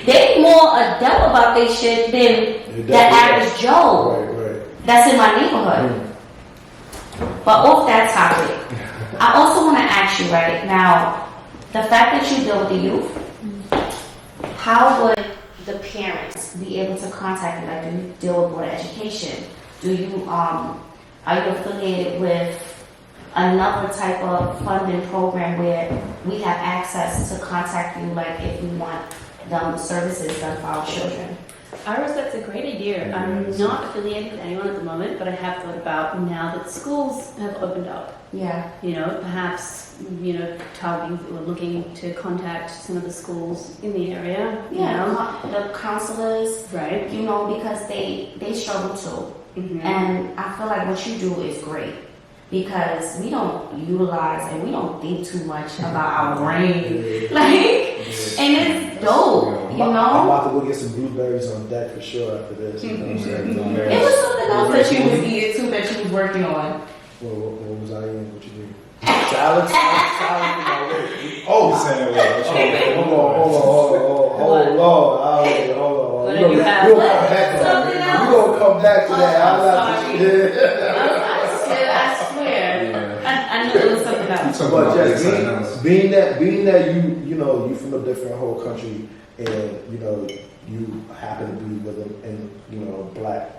they more adept about their shit than the average Joe that's in my neighborhood. But off that topic, I also want to ask you right now, the fact that you deal with the youth, how would the parents be able to contact you? Like, do you deal with board education? Do you are you affiliated with another type of funding program where we have access to contact you, like if we want them services done for our children? Iris, that's a great idea. I'm not affiliated with anyone at the moment, but I have thought about now that schools have opened up. Yeah. You know, perhaps, you know, targeting or looking to contact some of the schools in the area. Yeah, you know? the counselors. Right. You know, because they struggle too. And I feel like what you do is great, because we don't utilize and we don't think too much about our brain. Like, and it's dope, you know? I'm about to go get some blueberries on deck for sure after this. You know what I'm saying? It was something else that you was eating too, that you was working on. Well, what was I eating? What you mean? Salad for my weight. Oh, hold on. What did you have? We're gonna come back to that. I swear. I knew it was something else. But just being that you know, you from a different whole country, and you know you happen to be within you know black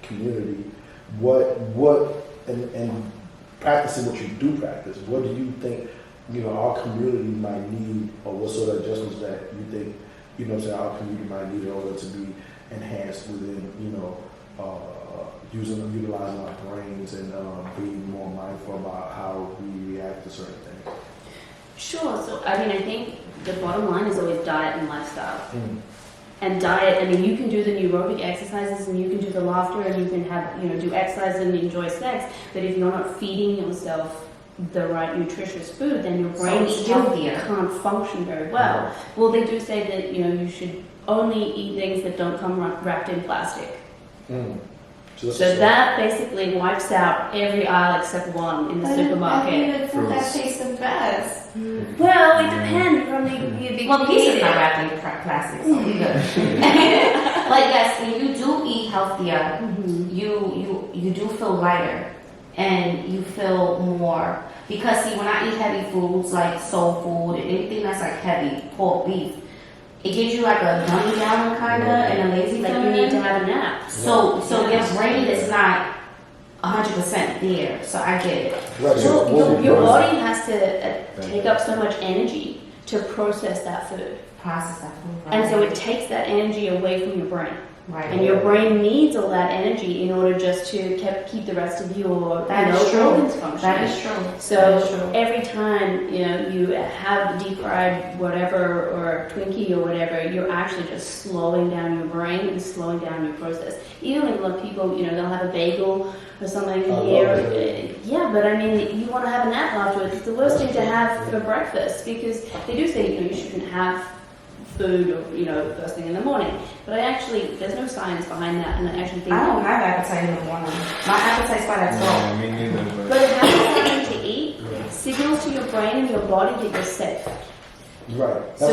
community, and practicing what you do practice, what do you think, you know, our community might need, or what sort of adjustments that you think, you know what I'm saying, our community might need in order to be enhanced within, you know, utilizing our brains and being more mindful about how we react to certain things? Sure. So, I mean, I think the bottom line is always diet and lifestyle. And diet, I mean, you can do the neurobic exercises and you can do the laughter and you can have, you know, do exercise and enjoy sex, but if you're not feeding yourself the right nutritious food, then your brain eat still healthier. can't function very well. Well, they do say that you should only eat things that don't come wrapped in plastic. So that basically wipes out every aisle except one in the supermarket. I even food that tastes the best. Well, it depends on the Well, pizza's not wrapped in plastic, so we good. But yes, when you do eat healthier, you do feel lighter and you feel more. Because see, when I eat heavy foods like soul food and anything that's like heavy, pork, beef, it gives you like a dummy down kind of and a lazy like feeling. you need to have a nap. So your brain is not 100% there. So I get it. Right, So your body has to take up so much energy to process that food. Process that food. Right. And so it takes that energy away from your brain. Right. And your brain needs all that energy in order just to keep the rest of your organs functioning. That is true. So every time you have deep fried whatever or Twinkie or whatever, you're actually just slowing down your brain and slowing down your process. Even like a lot of people, they'll have a bagel or something here. Yeah, but I mean, you want to have a nap afterwards. It's the worst thing to have for breakfast because they do say you shouldn't have food or first thing in the morning, but there's no science behind that, and I actually think I don't have appetite in the morning. My appetite's fine at 12. Me neither. But having something to eat signals to your brain and your body that you're safe. Right. So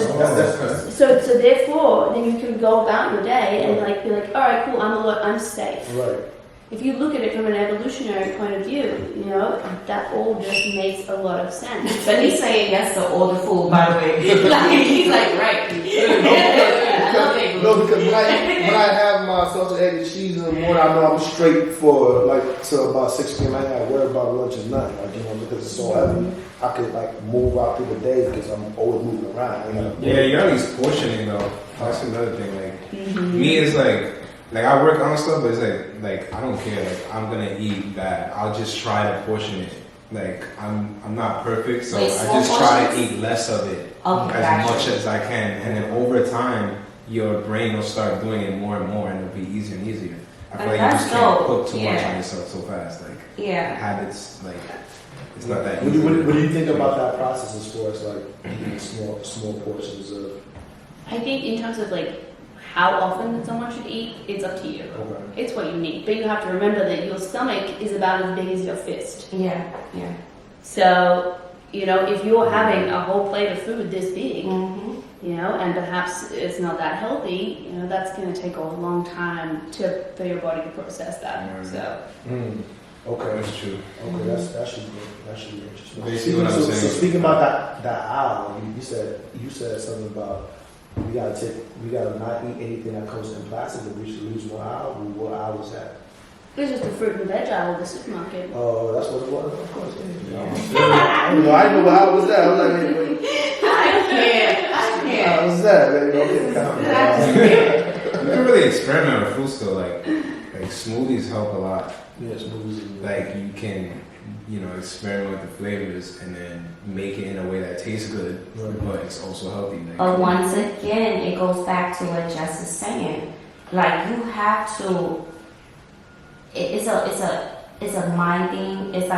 therefore, then you can go about your day and be like, all right, cool, I'm alert, I'm safe. Right. If you look at it from an evolutionary point of view, that all just makes a lot of sense. But he's saying yes to all the food, by the way. He's like, right. No, because when I have my sausage, egg, and cheese in the morning, I know I'm straight for till about 6 p.m. I ain't got to worry about lunch and nothing. Because it's so heavy, I could move out through the day because I'm always moving around. Yeah, you're at least portioning though. That's another thing. Me is I work on stuff, but it's like I don't care. I'm gonna eat that. I'll just try to portion it. I'm not perfect, so I just try to eat less of it as much as I can, and then over time, your brain will start doing it more and more, and it'll be easier and easier. I feel like you just can't put too much on yourself so fast. Habits, it's not that easy. What do you think about that process as far as small portions of? I think in terms of how often someone should eat, it's up to you. Okay. It's what you need. But you have to remember that your stomach is about as big as your fist. Yeah. So, if you're having a whole plate of food this big, and perhaps it's not that healthy, that's going to take a long time for your body to process that. So. Okay, that's true. Okay, that should be interesting. Basically, what I'm saying. So speaking about that aisle, you said something about we gotta not eat anything that comes in plastic. That we should lose one aisle. What aisle is that? It's just the fruit and veg aisle of the supermarket. Oh, that's what it was. Of course. I didn't know what aisle was that. I was like, wait. I can't. How was that? Okay, you can really experiment with food still. Like smoothies help a lot. Yeah, smoothies. You can, experiment with the flavors and then make it in a way that tastes good, but it's also healthy. But once again, it goes back to what Jess is saying. You have to. It's a mind thing. It's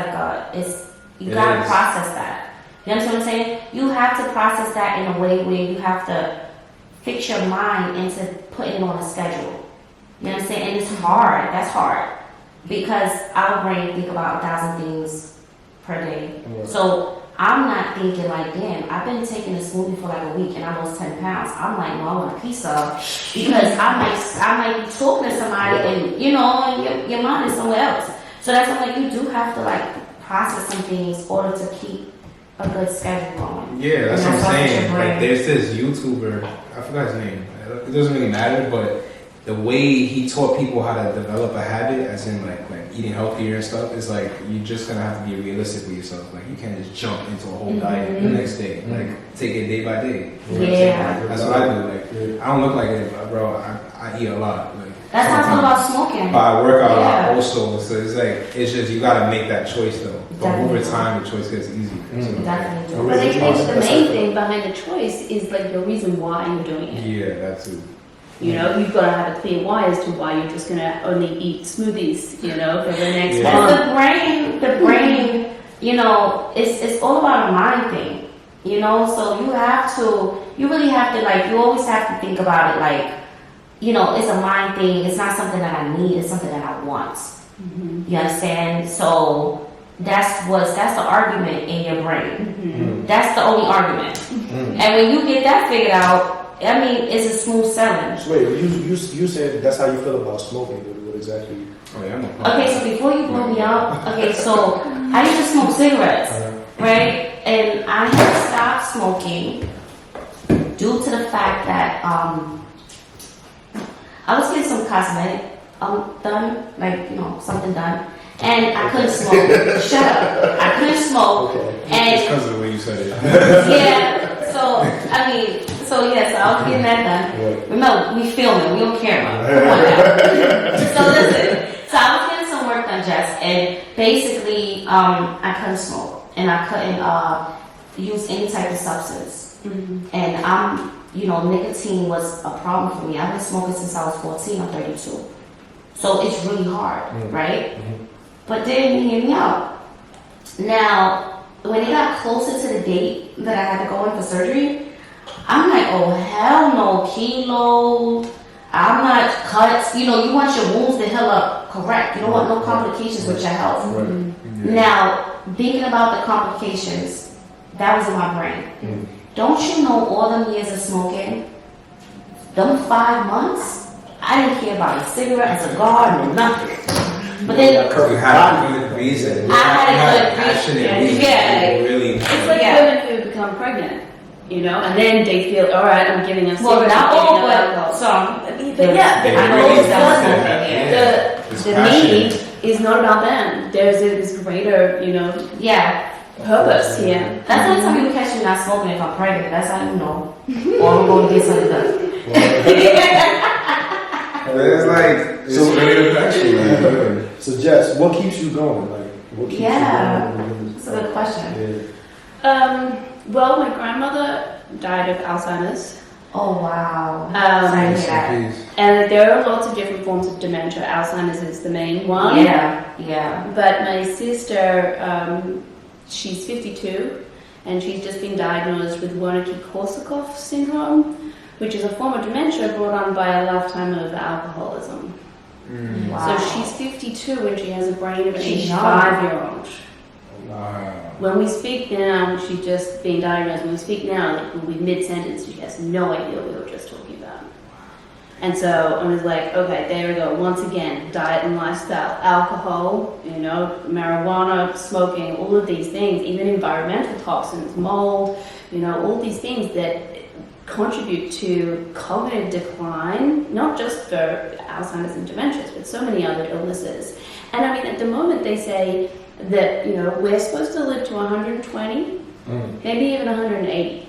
you gotta process that. You understand what I'm saying? You have to process that in a way where you have to fix your mind into putting it on a schedule. You understand? And it's hard. That's hard. Because our brain think about 1,000 things per day. Yeah. So I'm not thinking damn, I've been taking a smoothie for a week and I lost 10 pounds. I'm like, no, I want a pizza. Because I might be talking to somebody and, your mind is somewhere else. So that's why you do have to process some things in order to keep a good schedule going. Yeah, that's what I'm saying. There's this YouTuber, I forgot his name. It doesn't really matter, but the way he taught people how to develop a habit, as in eating healthier and stuff, is you're just gonna have to be realistic with yourself. You can't just jump into a whole diet the next day. Take it day by day. Yeah, that's what I do. I don't look like it, bro. I eat a lot. That's how I feel about smoking. But I work out a lot also, so it's just you gotta make that choice though. But over time, the choice gets easier. Definitely. But I think the main thing behind the choice is the reason why you're doing it. Yeah, that too. You've got to have a clear why as to why you're just going to only eat smoothies, for the next month. The brain you know, it's all about a mind thing. You know, so you really have to, like, you always have to think about it like, you know, it's a mind thing. It's not something that I need. It's something that I want. You understand? So that's the argument in your brain. That's the only argument. And when you get that figured out, I mean, it's a smooth sailing. So wait, you said that's how you feel about smoking. What exactly? Oh yeah, okay, so before you blow me up, okay, so I used to smoke cigarettes, right? And I had stopped smoking due to the fact that I was getting some cosmetic done, like, you know, something done, and I couldn't smoke. Shut up! I couldn't smoke, and because of the way you said it. yeah. So I mean, so I was getting that done. Remember, we filming, we don't care about. Come on now. So listen, so I was getting some work done, Jess, and basically, I couldn't smoke. And I couldn't use any type of substance. And you know, nicotine was a problem for me. I've been smoking since I was 14. I'm 32. So it's really hard, right? But they didn't hear me out. Now, when it got closer to the date that I had to go in for surgery, I'm like, oh, hell no, kilo. I'm not cuts. You know, you want your wounds to heal up correct. You don't want no complications with your health. Now, thinking about the complications, that was in my brain. Don't you know all them years of smoking, them 5 months, I didn't care about a cigarette, a cigar, no nothing. But then you had a good reason. I had a good reason. Yeah. Really. It's like women who become pregnant, you know, and then they feel, all right, I'm giving up. Well, not all, but some. But yeah, the need is not about them. There's this greater, you know, purpose here. That's the only time you catch me not smoking if I'm pregnant. That's how you know. Or I'm going to get something done. It's like, it's really affection. So Jess, what keeps you going? Like, what keeps you going? That's a good question. Well, my grandmother died of Alzheimer's. Oh wow. And there are lots of different forms of dementia. Alzheimer's is the main one. Yeah. But my sister, she's 52, and she's just been diagnosed with Wernicke-Korsakoff syndrome, which is a form of dementia brought on by a lifetime of alcoholism. Wow. So she's 52 and she has a brain of an 85-year-old. Wow. When we speak now, she's just being diagnosed. When we speak now, like we'll be mid-sentence, she has no idea what we were just talking about. And so I was like, okay, there we go. Once again, diet and lifestyle, alcohol, you know, marijuana, smoking, all of these things, even environmental toxins, mold, you know, all these things that contribute to cognitive decline, not just for Alzheimer's and dementias, but so many other illnesses. And I mean, at the moment they say that, you know, we're supposed to live to 120, maybe even 180.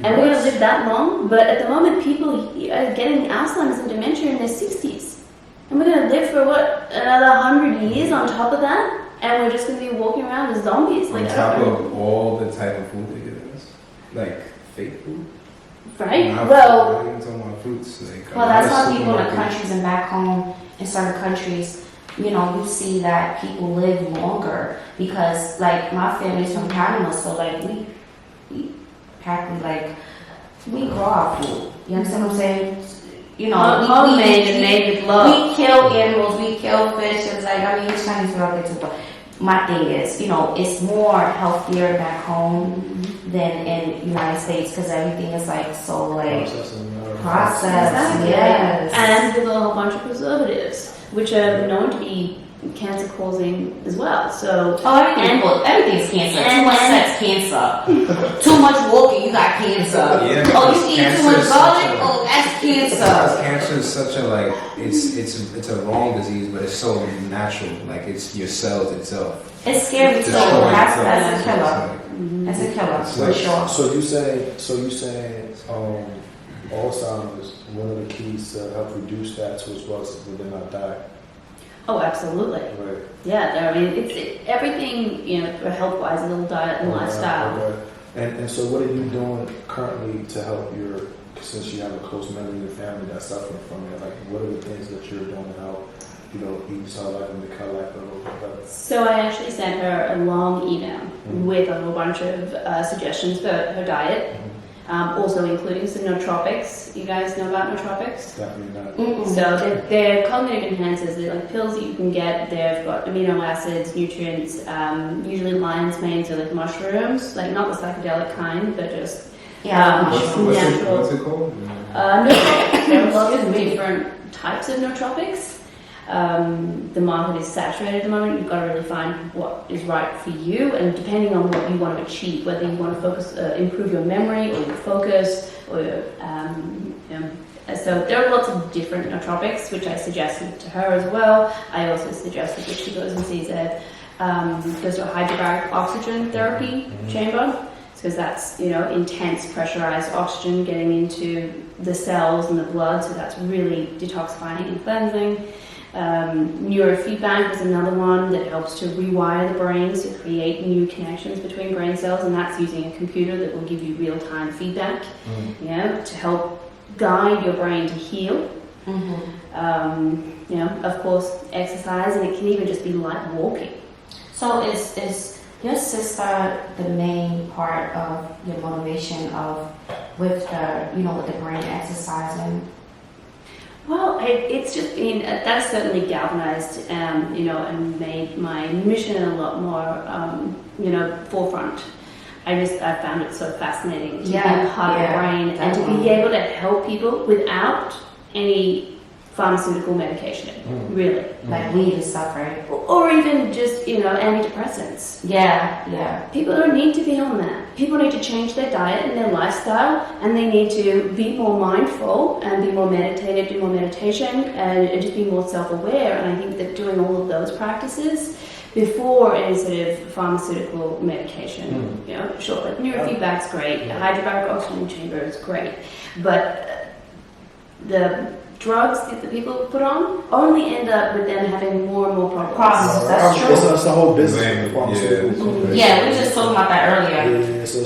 And we're going to live that long, but at the moment people are getting Alzheimer's and dementia in their 60s. And we're going to live for, another 100 years on top of that? And we're just going to be walking around as zombies. On top of all the type of food they give us? Like fake food? Right? Well, I'm talking about fruits. Well, that's why people in countries and back home in certain countries, you know, you see that people live longer because, like, my family's from Panama, so, like, we practically, like, we grow our food. You understand what I'm saying? You know, homemade and made with love. We kill animals, we kill fish. It's like, I mean, each Chinese food out there too, but my thing is, you know, it's more healthier back home than in the United States because everything is, like, so, like, processed. Yes. And with a whole bunch of preservatives, which are known to be cancer-causing as well. So everything's cancer. Too much sex, cancer. Too much walking, you got cancer. You eat too much garlic, that's cancer. Cancer is such a it's a wrong disease, but it's so natural. Like it's your cells itself. It's scary too. That's a killer. That's a killer for sure. So you saying Alzheimer's, one of the keys to help reduce that to as well as within our diet. Oh, absolutely. Right. Yeah, I mean, it's everything, you know, for health-wise, a little diet and lifestyle. Okay. And so what are you doing currently to help since you have a close member in your family that's suffering from it, like what are the things that you're doing to help each so like them to cut like a little bit better? So I actually sent her a long email with a whole bunch of suggestions for her diet, also including some nootropics. You guys know about nootropics? Definitely not. So they're cognitive enhancers. They're like pills that you can get. They've got amino acids, nutrients, usually lion's mane, so like mushrooms, like not the psychedelic kind, but just natural. What's it called? Nootropics. There are lots of different types of nootropics. The market is saturated at the moment. You've got to really find what is right for you, and depending on what you want to achieve, whether you want to focus, improve your memory or your focus, or so there are lots of different nootropics, which I suggested to her as well. I also suggested that she goes and sees goes to a hyperbaric oxygen therapy chamber, because that's intense pressurized oxygen getting into the cells and the blood, so that's really detoxifying and cleansing. Neurofeedback is another one that helps to rewire the brain to create new connections between brain cells, and that's using a computer that will give you real-time feedback, to help guide your brain to heal. Of course, exercise, and it can even just be like walking. So is your sister the main part of your motivation with the brain exercising? Well, it's just been, that's certainly galvanized, and made my mission a lot more, forefront. I found it so fascinating to be part of the brain and to be able to help people without any pharmaceutical medication, really. Like weed and stuff, right? Or even just, antidepressants. Yeah. People don't need to be on that. People need to change their diet and their lifestyle, and they need to be more mindful and be more meditative, do more meditation, and just be more self-aware. And I think that doing all of those practices before any sort of pharmaceutical medication, sure, like neurofeedback's great, the hyperbaric oxygen chamber is great, but the drugs that the people put on only end up with them having more and more problems. That's true. It's the whole business of pharmaceuticals. Yeah, we were just talking about that earlier. It's a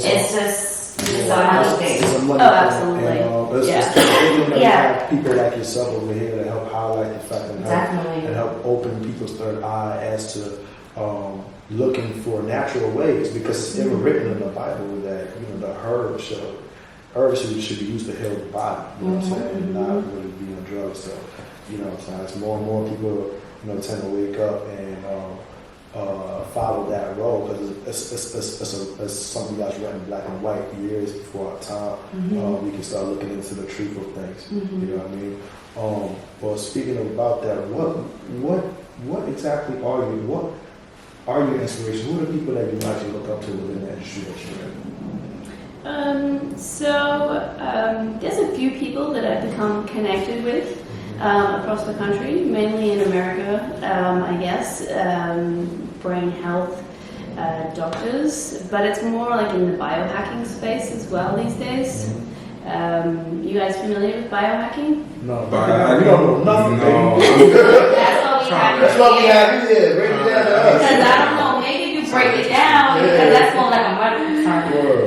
money thing. It's a money Oh, thing. absolutely. And, it's the have people like yourself over here to help highlight the fact and help open people's third eye as to looking for natural ways, because it's even written in the Bible that the herbs should be used to heal the body. You know what I'm saying? And not really be on drugs. So it's more and more people tend to wake up and follow that road, because it's something that's written in black and white years before our time. We can start looking into the truth of things. You know what I mean? Well, speaking about that, what exactly are you? What are your inspirations? Who are the people that you actually look up to within the industry that you're in? There's a few people that I've become connected with across the country, mainly in America, I guess, brain health doctors, but it's more like in the biohacking space as well these days. You guys familiar with biohacking? No, we don't know nothing. No. That's what we have. Break it down to us. Because I don't know, maybe you break it down, because that's more like a medical term.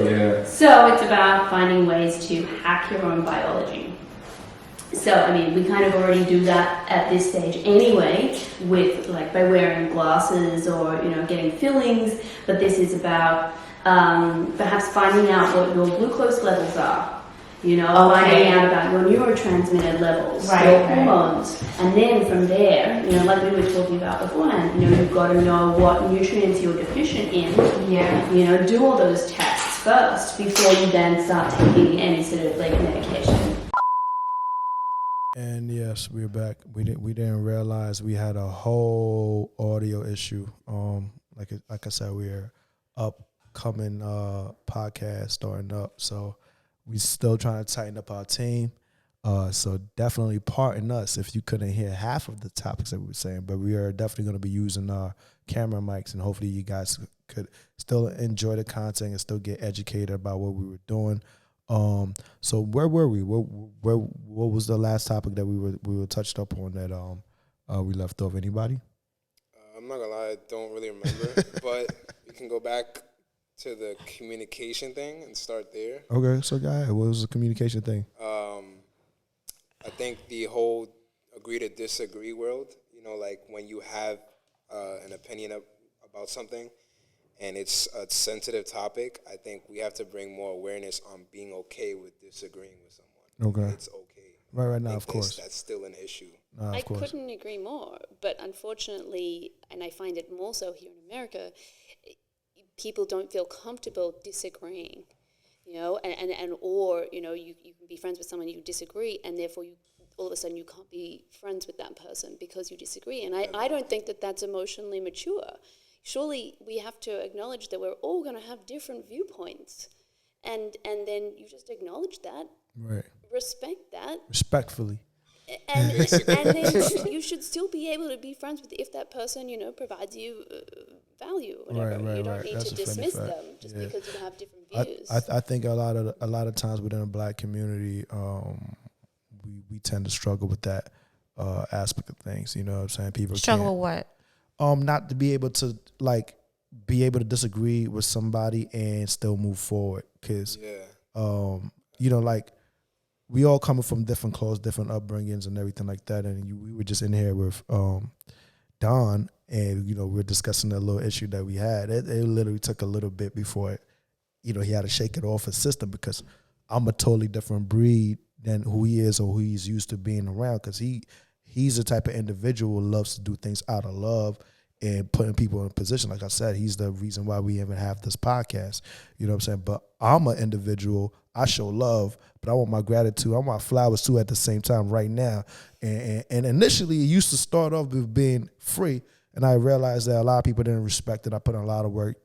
Yeah. So it's about finding ways to hack your own biology. So, we kind of already do that at this stage anyway, with by wearing glasses or, getting fillings, but this is about perhaps finding out what your glucose levels are. Finding out about your neurotransmitter levels, your hormones, and then from there, like we were talking about beforehand, you've got to know what nutrients you're deficient in. Yeah. Do all those tests first before you then start taking any sort of medication. And yes, we're back. We didn't realize we had a whole audio issue. Like I said, we're upcoming podcast starting up, so. We still trying to tighten up our team. So definitely pardon us if you couldn't hear half of the topics that we were saying, but we are definitely going to be using our camera mics, and hopefully you guys could still enjoy the content and still get educated about what we were doing. So where were we? What was the last topic that we were touched up on that we left off? Anybody? I'm not gonna lie, I don't really remember, but you can go back to the communication thing and start there. Okay, so guy, what was the communication thing? I think the whole agree to disagree world, you know, like when you have an opinion about something and it's a sensitive topic, I think we have to bring more awareness on being okay with disagreeing with someone. Okay. It's okay. Right now, of course. That's still an issue. I couldn't agree more. But unfortunately, and I find it more so here in America, people don't feel comfortable disagreeing. You know, or, you know, you can be friends with someone you disagree, and therefore you all of a sudden you can't be friends with that person because you disagree. And I don't think that that's emotionally mature. Surely we have to acknowledge that we're all going to have different viewpoints. And then you just acknowledge that. Right. Respect that. Respectfully. And then you should still be able to be friends with if that person, you know, provides you value or whatever. Right, you don't need That's to a funny dismiss fact. them just because you have different views. I think a lot of times within the Black community, we tend to struggle with that aspect of things. You know what I'm saying? People struggle with what? Not to be able to disagree with somebody and still move forward. Because, you know, like, we all coming from different clothes, different upbringings and everything like that. And we were just in here with Don, and, you know, we're discussing a little issue that we had. It literally took a little bit before, you know, he had to shake it off his system, because I'm a totally different breed than who he is or who he's used to being around, because he's the type of individual who loves to do things out of love and putting people in position. Like I said, he's the reason why we even have this podcast. You know what I'm saying? But I'm an individual. I show love, but I want my gratitude. I want flowers too at the same time right now. And initially, it used to start off with being free, and I realized that a lot of people didn't respect it. I put in a lot of work.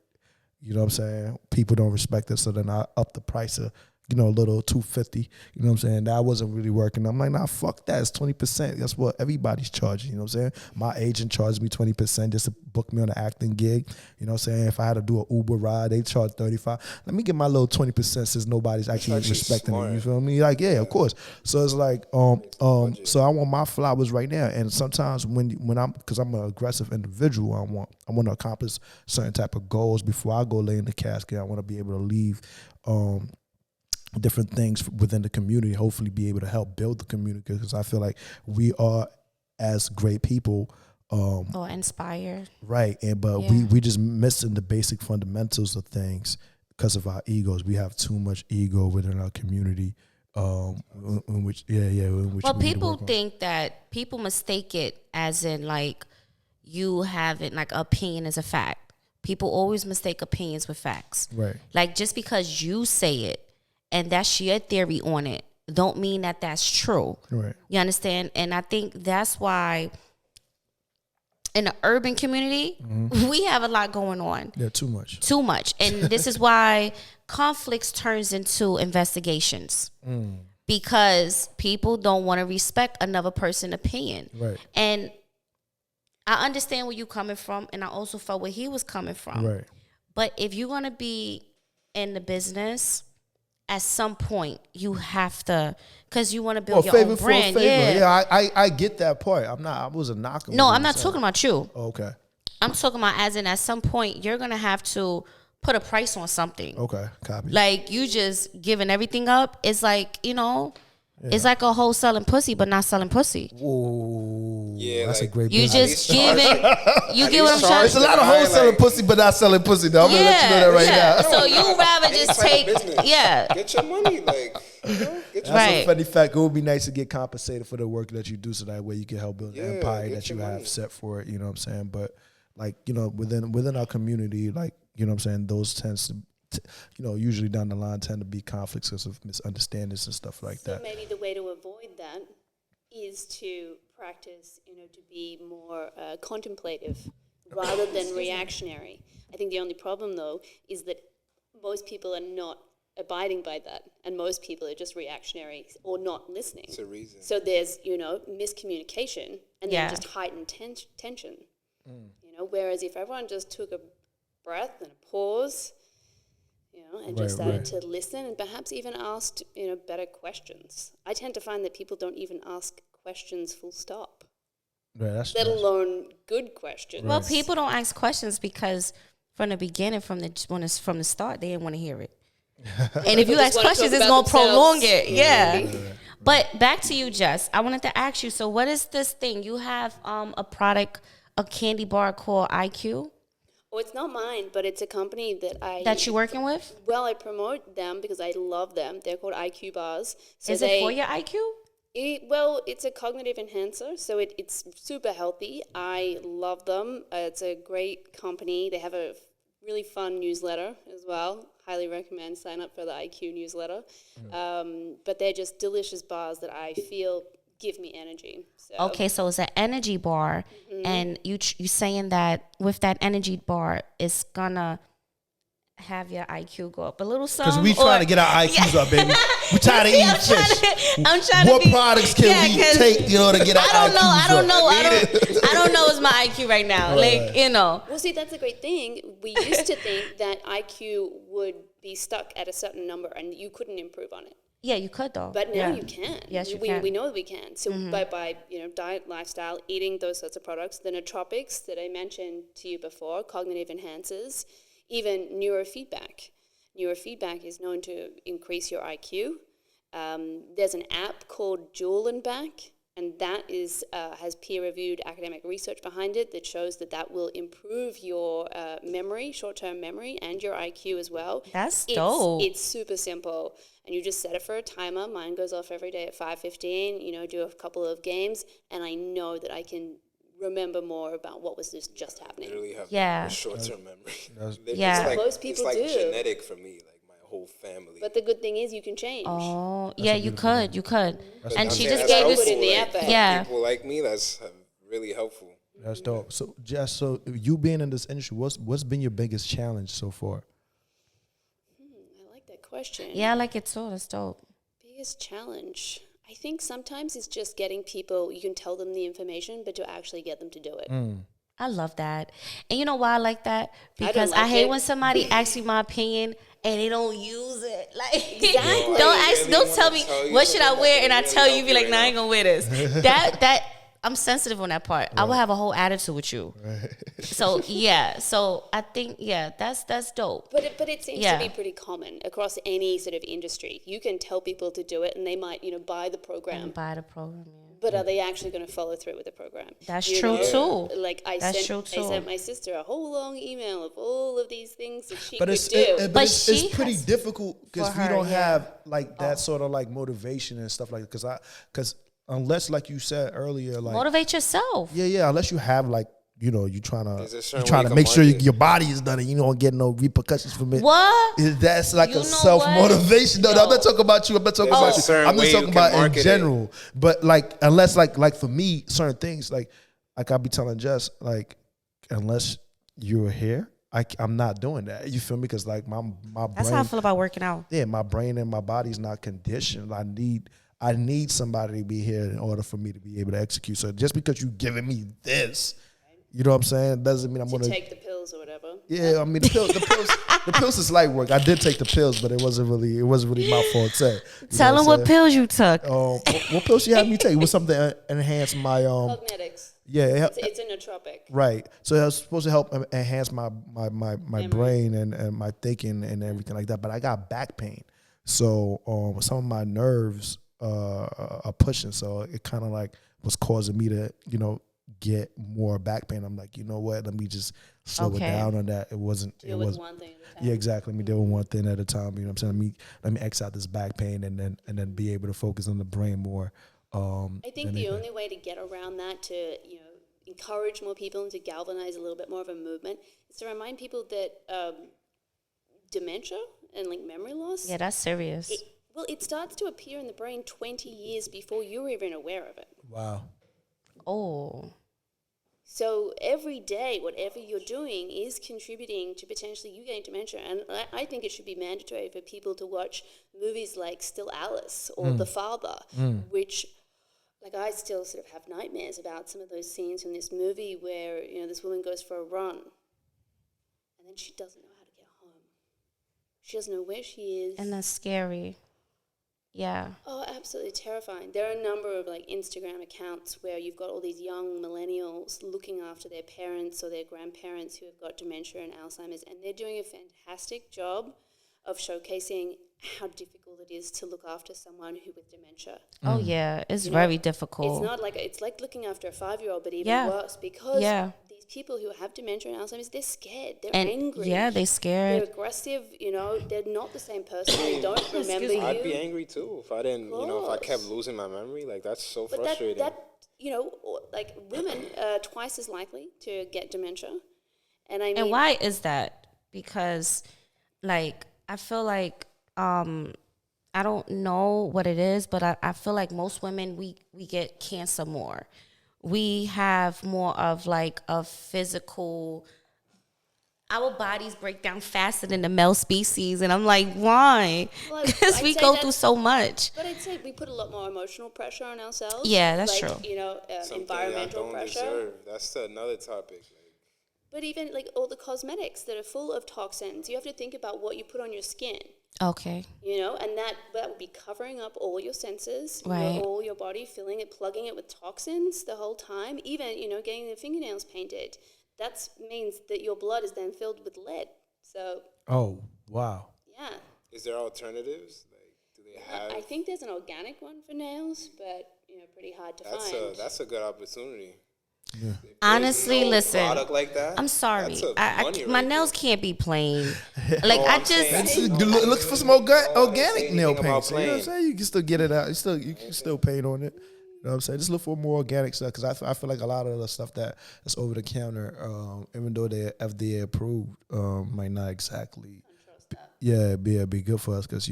You know what I'm saying? People don't respect it, so then I up the price of, you know, a little $250. You know what I'm saying? That wasn't really working. I'm like, nah, fuck that. It's 20%. That's what everybody's charging. You know what I'm saying? My agent charged me 20% just to book me on an acting gig. You know what I'm saying? If I had to do an Uber ride, they charge 35%. Let me get my little 20% since nobody's actually respecting it. You feel me? Like, yeah, of course. So it's like, so I want my flowers right now. And sometimes when I'm, because I'm an aggressive individual, I want to accomplish certain type of goals before I go lay in the casket. I want to be able to leave different things within the community, hopefully be able to help build the community, because I feel like we are, as great people, or inspired, right? But we just missing the basic fundamentals of things because of our egos. We have too much ego within our community, in which people think that people mistake it as in like you having like opinion as a fact. People always mistake opinions with facts, right? Like, just because you say it and that's your theory on it, don't mean that that's true. Right. You understand? And I think that's why in the urban community, we have a lot going on. Yeah, too much. Too much. And this is why conflicts turns into investigations. Because people don't want to respect another person's opinion. Right. And I understand where you're coming from, and I also felt where he was coming from. Right. But if you're going to be in the business, at some point you have to, because you want to build your own brand. I get that part. I wasn't knocking. No, I'm not talking about you. Oh, okay. I'm talking about as in at some point you're gonna have to put a price on something. Okay, copy. Like, you just giving everything up. It's like, you know, it's like a whole selling pussy but not selling pussy. Ooh, yeah, that's like, a great. You business. just give it. You get what I'm saying? There's a lot of whole selling pussy but not selling pussy though. I'm gonna let you know that right now. So you rather just take, get your money, like, you know, that's a funny fact. It would be nice to get compensated for the work that you do, so that way you can help build the empire that you have set for it. You know what I'm saying? But like, you know, within our community, like, you know what I'm saying, those tends to, you know, usually down the line tend to be conflicts because of misunderstandings and stuff like that. So maybe the way to avoid that is to practice, you know, to be more contemplative rather than reactionary. I think the only problem, though, is that most people are not abiding by that, and most people are just reactionary or not listening. It's a reason. So there's, you know, miscommunication and then just heightened tension. You know, whereas if everyone just took a breath and a pause, you know, and just started to listen and perhaps even asked, you know, better questions. I tend to find that people don't even ask questions full stop, let alone good questions. Well, people don't ask questions because from the beginning, from the start, they didn't want to hear it. And if you ask questions, it's going to prolong it. Yeah. But back to you, Jess. I wanted to ask you. So, what is this thing? You have a product, a candy bar called IQ. Oh, it's not mine, but it's a company that you're working with. Well, I promote them because I love them. They're called IQ bars. So is it for your IQ? It's a cognitive enhancer, so it's super healthy. I love them. It's a great company. They have a really fun newsletter as well. Highly recommend sign up for the IQ newsletter. But they're just delicious bars that I feel give me energy. So. Okay, so it's an energy bar, and you saying that with that energy bar, it's gonna have your IQ go up a little something. Because we trying to get our IQs up, baby. We tired of eating fish. I'm trying what to products can we take, to get our IQs up? I don't know what's my IQ right now. Right. Well, see, that's a great thing. We used to think that IQ would be stuck at a certain number and you couldn't improve on it. Yeah, you could though. But now you can. Yes, you can. We know that we can. So by diet, lifestyle, eating those sorts of products, the nootropics that I mentioned to you before, cognitive enhancers, even neurofeedback. Neurofeedback is known to increase your IQ. There's an app called Jewel and Back, and that has peer-reviewed academic research behind it that shows that will improve your memory, short-term memory, and your IQ as well. That's dope. It's super simple, and you just set it for a timer. Mine goes off every day at 5:15. Do a couple of games, and I know that I can remember more about what was just happening. Literally have short-term memory. Most people it's like do. genetic for me, like my whole family. But the good thing is you can change. Oh, yeah, you could. And she just that's gave helpful, us in the app. For people like me, that's really helpful. That's dope. So, Jess, you being in this industry, what's been your biggest challenge so far? I like that question. Yeah, I like it too. That's dope. Biggest challenge. I think sometimes it's just getting people, you can tell them the information, but to actually get them to do it. I love that. And you know why I like that? Because I hate when somebody asks me my opinion and they don't use it. Like, exactly. Don't tell me what should I wear, and I tell you, be like, nah, I ain't gonna wear this. that I'm sensitive on that part. Right. I will have a whole attitude with you. Right. So I think that's dope. But it seems to be pretty common across any sort of industry. You can tell people to do it, and they might buy the program. Yeah. But are they actually going to follow through with the program? That's true too. Like I sent my sister a whole long email of all of these things that she could do. But it's pretty difficult because we don't have like that sort of like motivation and stuff like that. Because unless, like you said earlier, like motivate yourself. Yeah. Unless you have like you trying to make sure your body is done and you don't get no repercussions from it. What? That's like a self motivation. No, I'm not talking about you. I'm not talking about you. I'm just talking about in general. But like unless like for me, certain things like I'll be telling Jess like unless you're here, I'm not doing that. You feel me? Because like my brain. That's how I feel about working out. Yeah, my brain and my body's not conditioned. I need somebody to be here in order for me to be able to execute. So just because you giving me this, you know what I'm saying, doesn't mean I'm going to take the pills or whatever. Yeah, I mean the pills is light work. I did take the pills, but it wasn't really my forte. Tell them what pills you took. What pills you had me take? It was something to enhance my Cognetics. Yeah, it's a nootropic. Right. So it was supposed to help enhance my brain and my thinking and everything like that. But I got back pain, so some of my nerves are pushing. So it kind of like was causing me to get more back pain. I'm like, you know what? Let me just slow it down on that. It wasn't. Deal with one thing at a time. Yeah, exactly. Let me deal with one thing at a time. You know what I'm saying? Let me X out this back pain and then be able to focus on the brain more. I think the only way to get around that, to encourage more people and to galvanize a little bit more of a movement, is to remind people that dementia and like memory loss. Yeah, that's serious. It starts to appear in the brain 20 years before you're even aware of it. Wow. Oh. So every day, whatever you're doing is contributing to potentially you getting dementia. And I think it should be mandatory for people to watch movies like Still Alice or The Father, which, like, I still sort of have nightmares about some of those scenes in this movie where, this woman goes for a run and then she doesn't know how to get home. She doesn't know where she is. And that's scary. Yeah. Oh, absolutely terrifying. There are a number of like Instagram accounts where you've got all these young millennials looking after their parents or their grandparents who have got dementia and Alzheimer's, and they're doing a fantastic job of showcasing how difficult it is to look after someone who with dementia. Oh yeah, it's very difficult. It's like looking after a 5-year-old, but even worse because these people who have dementia and Alzheimer's, they're scared, they're angry. Yeah, they're scared. They're aggressive. They're not the same person. They don't remember you. I'd be angry too if I didn't. If I kept losing my memory. Like that's so frustrating. Like women are twice as likely to get dementia, and and why is that? Because, like, I feel like I don't know what it is, but I feel like most women, we get cancer more. We have more of like a physical, our bodies break down faster than the male species. And I'm like, why? Because we go through so much. But I'd say we put a lot more emotional pressure on ourselves. Yeah, that's true. Environmental pressure. That's another topic. But even like all the cosmetics that are full of toxins, you have to think about what you put on your skin. Okay. And that would be covering up all your senses, right. All your body, filling it, plugging it with toxins the whole time. Even, getting the fingernails painted. That means that your blood is then filled with lead. So. Oh, wow. Yeah. Is there alternatives? Like, do they have? I think there's an organic one for nails, but pretty hard to find. That's a good opportunity. Yeah. Honestly, listen. Product like that, I'm sorry. My nails can't be plain. Like I just look for some organic nail paint. You know what I'm saying? You can still get it out. You can still paint on it. You know what I'm saying? Just look for more organic stuff because I feel like a lot of the stuff that's over the counter, even though they're FDA approved, might not exactly be good for us because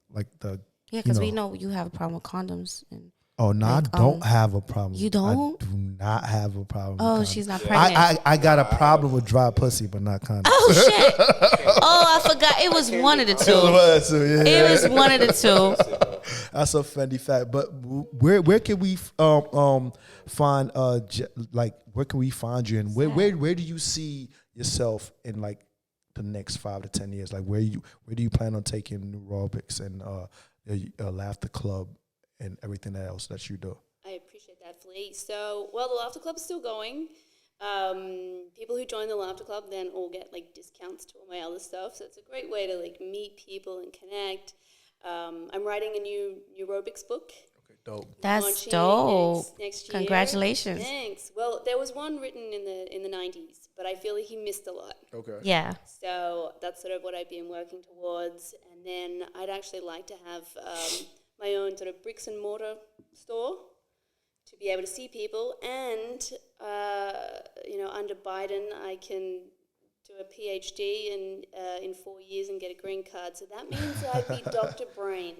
like the because we know you have a problem with condoms and. Oh no, I don't have a problem. You don't? I do not have a problem. Oh, she's not pregnant. I got a problem with dry pussy, but not condoms. Oh shit! Oh, I forgot. It was one of the two. It was one of the two. That's a Fendi fact. But where can we find where can we find you and where do you see yourself in like the next 5 to 10 years? Like where do you plan on taking Neurobics and Laughter Club? And everything else that you do. I appreciate that, Flea. So, the Laughter Club is still going. People who join the Laughter Club then all get like discounts to all my other stuff. So it's a great way to like meet people and connect. I'm writing a new Neurobics book. Okay, dope. That's dope. Next year. Congratulations. Thanks. Well, there was one written in the 90s, but I feel like he missed a lot. Okay. Yeah. So that's sort of what I've been working towards. And then I'd actually like to have my own sort of bricks and mortar store to be able to see people. And, under Biden, I can do a PhD in 4 years and get a green card. So that means I'd be Dr. Brain.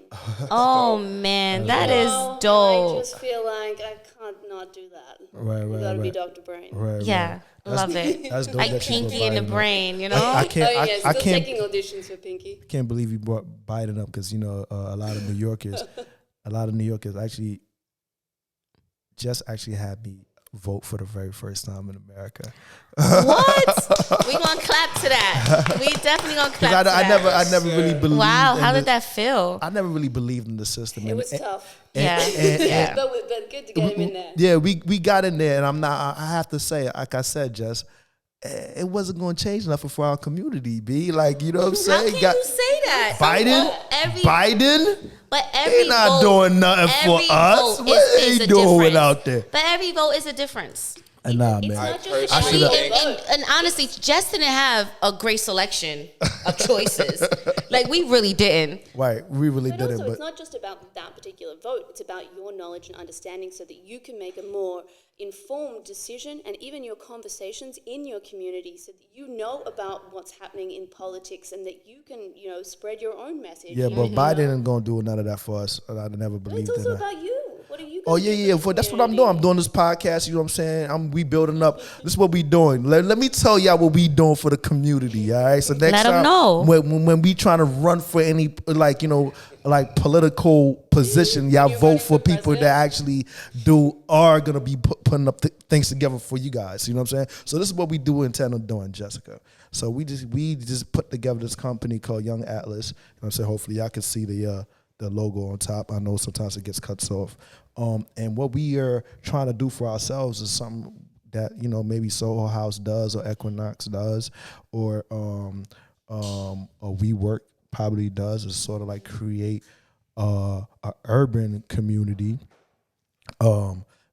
Oh, man, that is dope. I just feel like I can't not do that. Right. You gotta be Dr. Brain. Right. Yeah. Love it. That's dope. Like Pinky in the Brain, I can't. Still taking auditions for Pinky. I can't believe you brought Biden up because a lot of New Yorkers actually. Jess actually had me vote for the very first time in America. What? We gonna clap to that. We definitely gonna clap. I never really believed. Wow, how did that feel? I never really believed in the system. It was tough. Yeah. But good to get him in there. Yeah, we got in there, and I have to say, like I said, Jess, it wasn't going to change nothing for our community, B. Like, you know what I'm saying? How can you say that? Biden? But every not vote, doing nothing for us. What is they a doing difference. out there? But every vote is a difference. Nah, man. And honestly, Jess didn't have a great selection of choices. Like, we really didn't. Right, we really didn't. But it's not just about that particular vote. It's about your knowledge and understanding so that you can make a more informed decision and even your conversations in your community so that you know about what's happening in politics and that you can, spread your own message. Yeah, but Biden ain't going to do none of that for us. I never believed in that. It's also about you. What are you Oh, yeah. That's what I'm doing. I'm doing this podcast. You know what I'm saying? We building up. This is what we doing. Let me tell y'all what we doing for the community, all right? So next time, know. when we trying to run for any, political position, y'all vote for people that actually are going to be putting up things together for you guys. You know what I'm saying? So this is what we do intend on doing, Jessica. So we just put together this company called Young Atlas. You know what I'm saying? Hopefully y'all can see the logo on top. I know sometimes it gets cut off. And what we are trying to do for ourselves is something that, maybe Soho House does or Equinox does or WeWork probably does is sort of like create a urban community,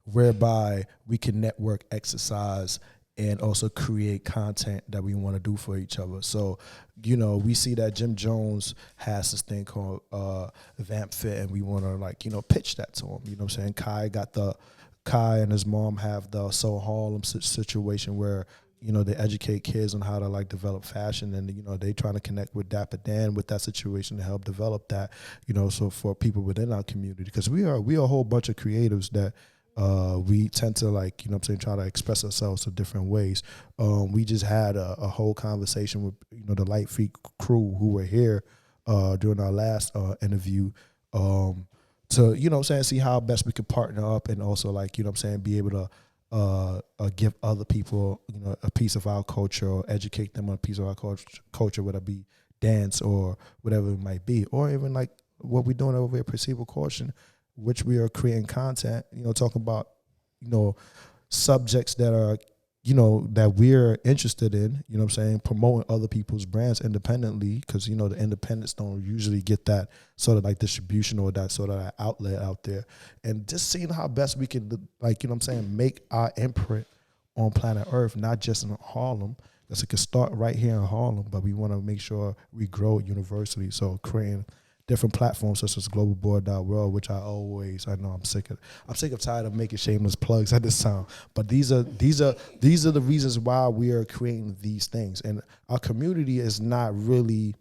whereby we can network, exercise, and also create content that we want to do for each other. So, we see that Jim Jones has this thing called Vamp Fit, and we want to pitch that to him. You know what I'm saying? Kai and his mom have the So Harlem situation where, they educate kids on how to develop fashion, and they trying to connect with Dapper Dan with that situation to help develop that, so for people within our community, because we are a whole bunch of creatives that we tend to try to express ourselves in different ways. We just had a whole conversation with the Light Feet crew who were here during our last interview, to see how best we could partner up, and also be able to give other people, a piece of our culture, or educate them on a piece of our culture, whether it be dance or whatever it might be, or even what we're doing over at Perceivable Caution, which we are creating content, talking about, subjects that are, that we're interested in, promoting other people's brands independently, because, the independents don't usually get that sort of distribution or that sort of outlet out there. And just seeing how best we can, make our imprint on planet Earth, not just in Harlem, because it can start right here in Harlem, but we want to make sure we grow universally. So creating different platforms such as globalboard.world, which I know I'm sick of tired of making shameless plugs at this time. But these are the reasons why we are creating these things. And our community is not really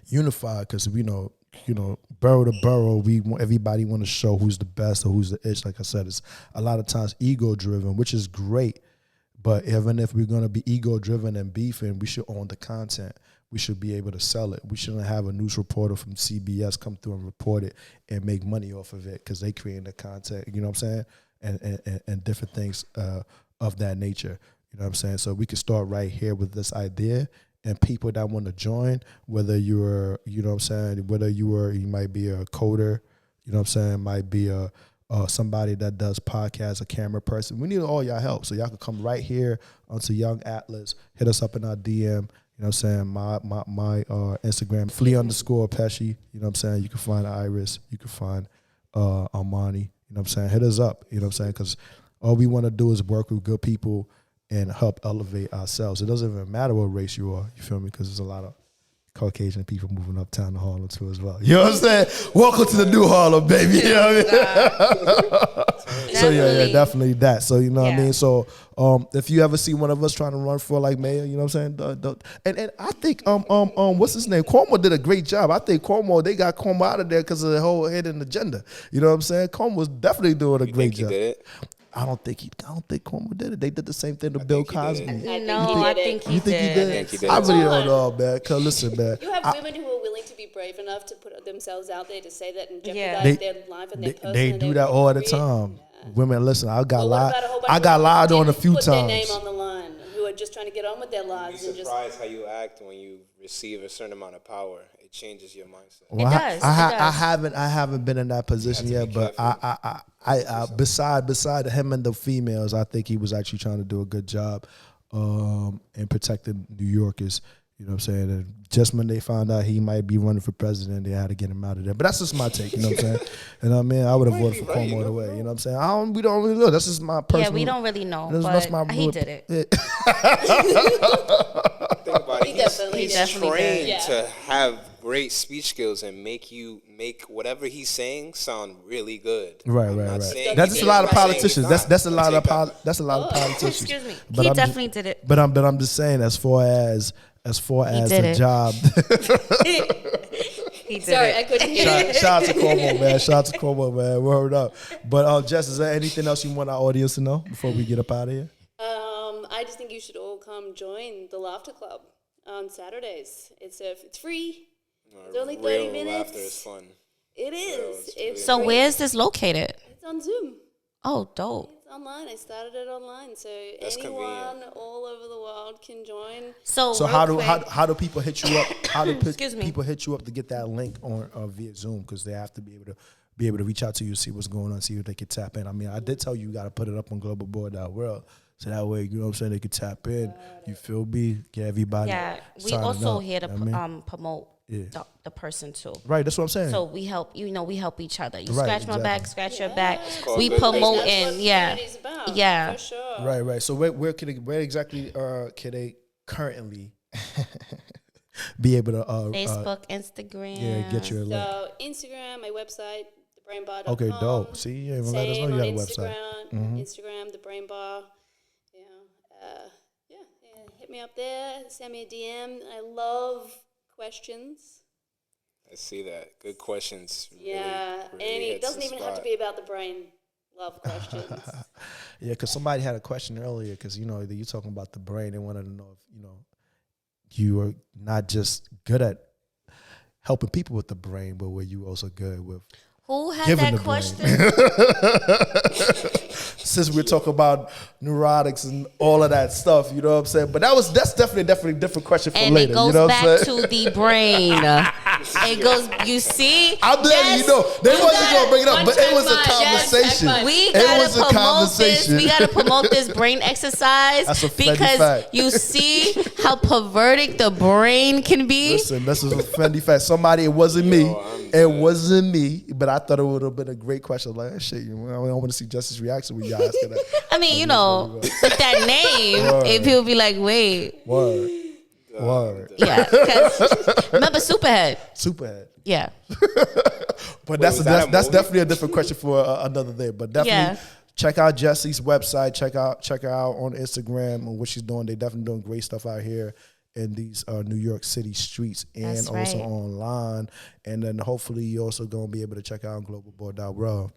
unified, because borough to borough, everybody want to show who's the best or who's the ish. Like I said, it's a lot of times ego driven, which is great. But even if we're gonna be ego driven and beefing, we should own the content. We should be able to sell it. We shouldn't have a news reporter from CBS come through and report it and make money off of it because they creating the content, you know what I'm saying? And different things of that nature, you know what I'm saying? So we can start right here with this idea, and people that want to join, whether you're, you know what I'm saying, you might be a coder, you know what I'm saying, might be somebody that does podcasts, a camera person. We need all y'all help. So y'all can come right here onto Young Atlas, hit us up in our DM. You know what I'm saying? My Instagram, Flea_Pesci. You know what I'm saying? You can find Iris. You can find Armani. You know what I'm saying? Hit us up. You know what I'm saying? Because all we want to do is work with good people and help elevate ourselves. It doesn't even matter what race you are. You feel me? Because there's a lot of Caucasian people moving uptown to Harlem too as well. You know what I'm saying? Welcome to the new Harlem, baby. You know what I mean? So yeah, definitely that. So you know what I mean? So if you ever see one of us trying to run for mayor, you know what I'm saying? And I think what's his name? Cuomo did a great job. I think they got Cuomo out of there because of the whole hidden agenda. You know what I'm saying? Cuomo was definitely doing a great job. He did it? I don't think Cuomo did it. They did the same thing to Bill Cosby. I think he did. I really don't know, man. Cause listen, man. You have women who are willing to be brave enough to put themselves out there to say that and jeopardize their life and their person. They do that all the time. Yeah. Women, listen, I got lied on a few times. Put their name on the line, who are just trying to get on with their lives. You'd be surprised how you act when you receive a certain amount of power. It changes your mindset. Well, it does. I haven't been in that position yet, but I beside him and the females, I think he was actually trying to do a good job in protecting New Yorkers. You know what I'm saying? And just when they found out he might be running for president, they had to get him out of there. But that's just my take, you know what I'm saying? And I mean, I would have voted for Cuomo the way, you know what I'm saying? We don't really know. That's just my personal. Yeah, we don't really know, but he did it. Think about it. He's trained to have great speech skills and make whatever he's saying sound really good. Right. That's just a lot of politicians. That's a lot of politicians. Excuse me. He definitely did it. But I'm just saying, as far as the job. Sorry, I couldn't hear. Shout out to Cuomo, man. Word up. But Jess, is there anything else you want our audience to know before we get up out of here? I just think you should all come join the Laughter Club on Saturdays. It's free. It's only 30 minutes. Laughter is fun. It is. It's so great. where is this located? It's on Zoom. Oh, dope. It's online. I started it online, so anyone all over the world can join. So how do people hit you up? How do people hit you up to get that link on via Zoom? Because they have to be able to reach out to you, see what's going on, see if they can tap in. I mean, I did tell you got to put it up on globalboard.world. So that way, you know what I'm saying, they can tap in. You feel me? Get everybody. Yeah, we also here to promote the person too. Right, that's what I'm saying. So we help, we help each other. You Right, scratch my back, exactly. scratch your back. called We good promoting, That's what community's about, yeah. for sure. Right. So where exactly can they currently be able to Facebook, Instagram. Yeah, get your link. So Instagram, my website, thebrainbar.com. Okay, dope. See, you even let us know you got a website. Instagram, the Brain Bar. Hit me up there. Send me a DM. I love questions. I see that. Good questions. Really, Yeah, really and it hits doesn't the even have to spot. be about the brain. Love questions. Yeah, because somebody had a question earlier. Because you talking about the brain, they wanted to know if you are not just good at helping people with the brain, but were you also good with Who had giving that the question? brain? Since we're talking about neurotics and all of that stuff, you know what I'm saying? But that's definitely a different question for And later. it goes you know back what I'm saying? to the brain. It goes, you see? I'm letting you know. They wasn't going to bring it up, but it was a conversation. We It gotta was a promote conversation. this. We gotta promote this brain exercise That's a Fendi because fact. you see how perverted the brain can be. Listen, this is a Fendi fact. Somebody, it wasn't me. It wasn't me, but I thought it would have been a great question. Like, shit, I want to see Jess's reaction when y'all asking that. I mean, with that name, if people be like, wait. Word. Yeah, because remember Superhead? Superhead. Yeah. But that's definitely a different question for another day. But definitely check out Jesse's website. Check her out on Instagram and what she's doing. They definitely doing great stuff out here in these New York City streets and That's also right. online. And then hopefully you're also going to be able to check out globalboard.world.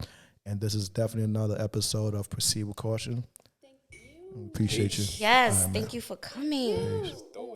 And this is definitely another episode of Proceed with Caution. Thank you. Appreciate you. Yes, thank you for coming. Dope.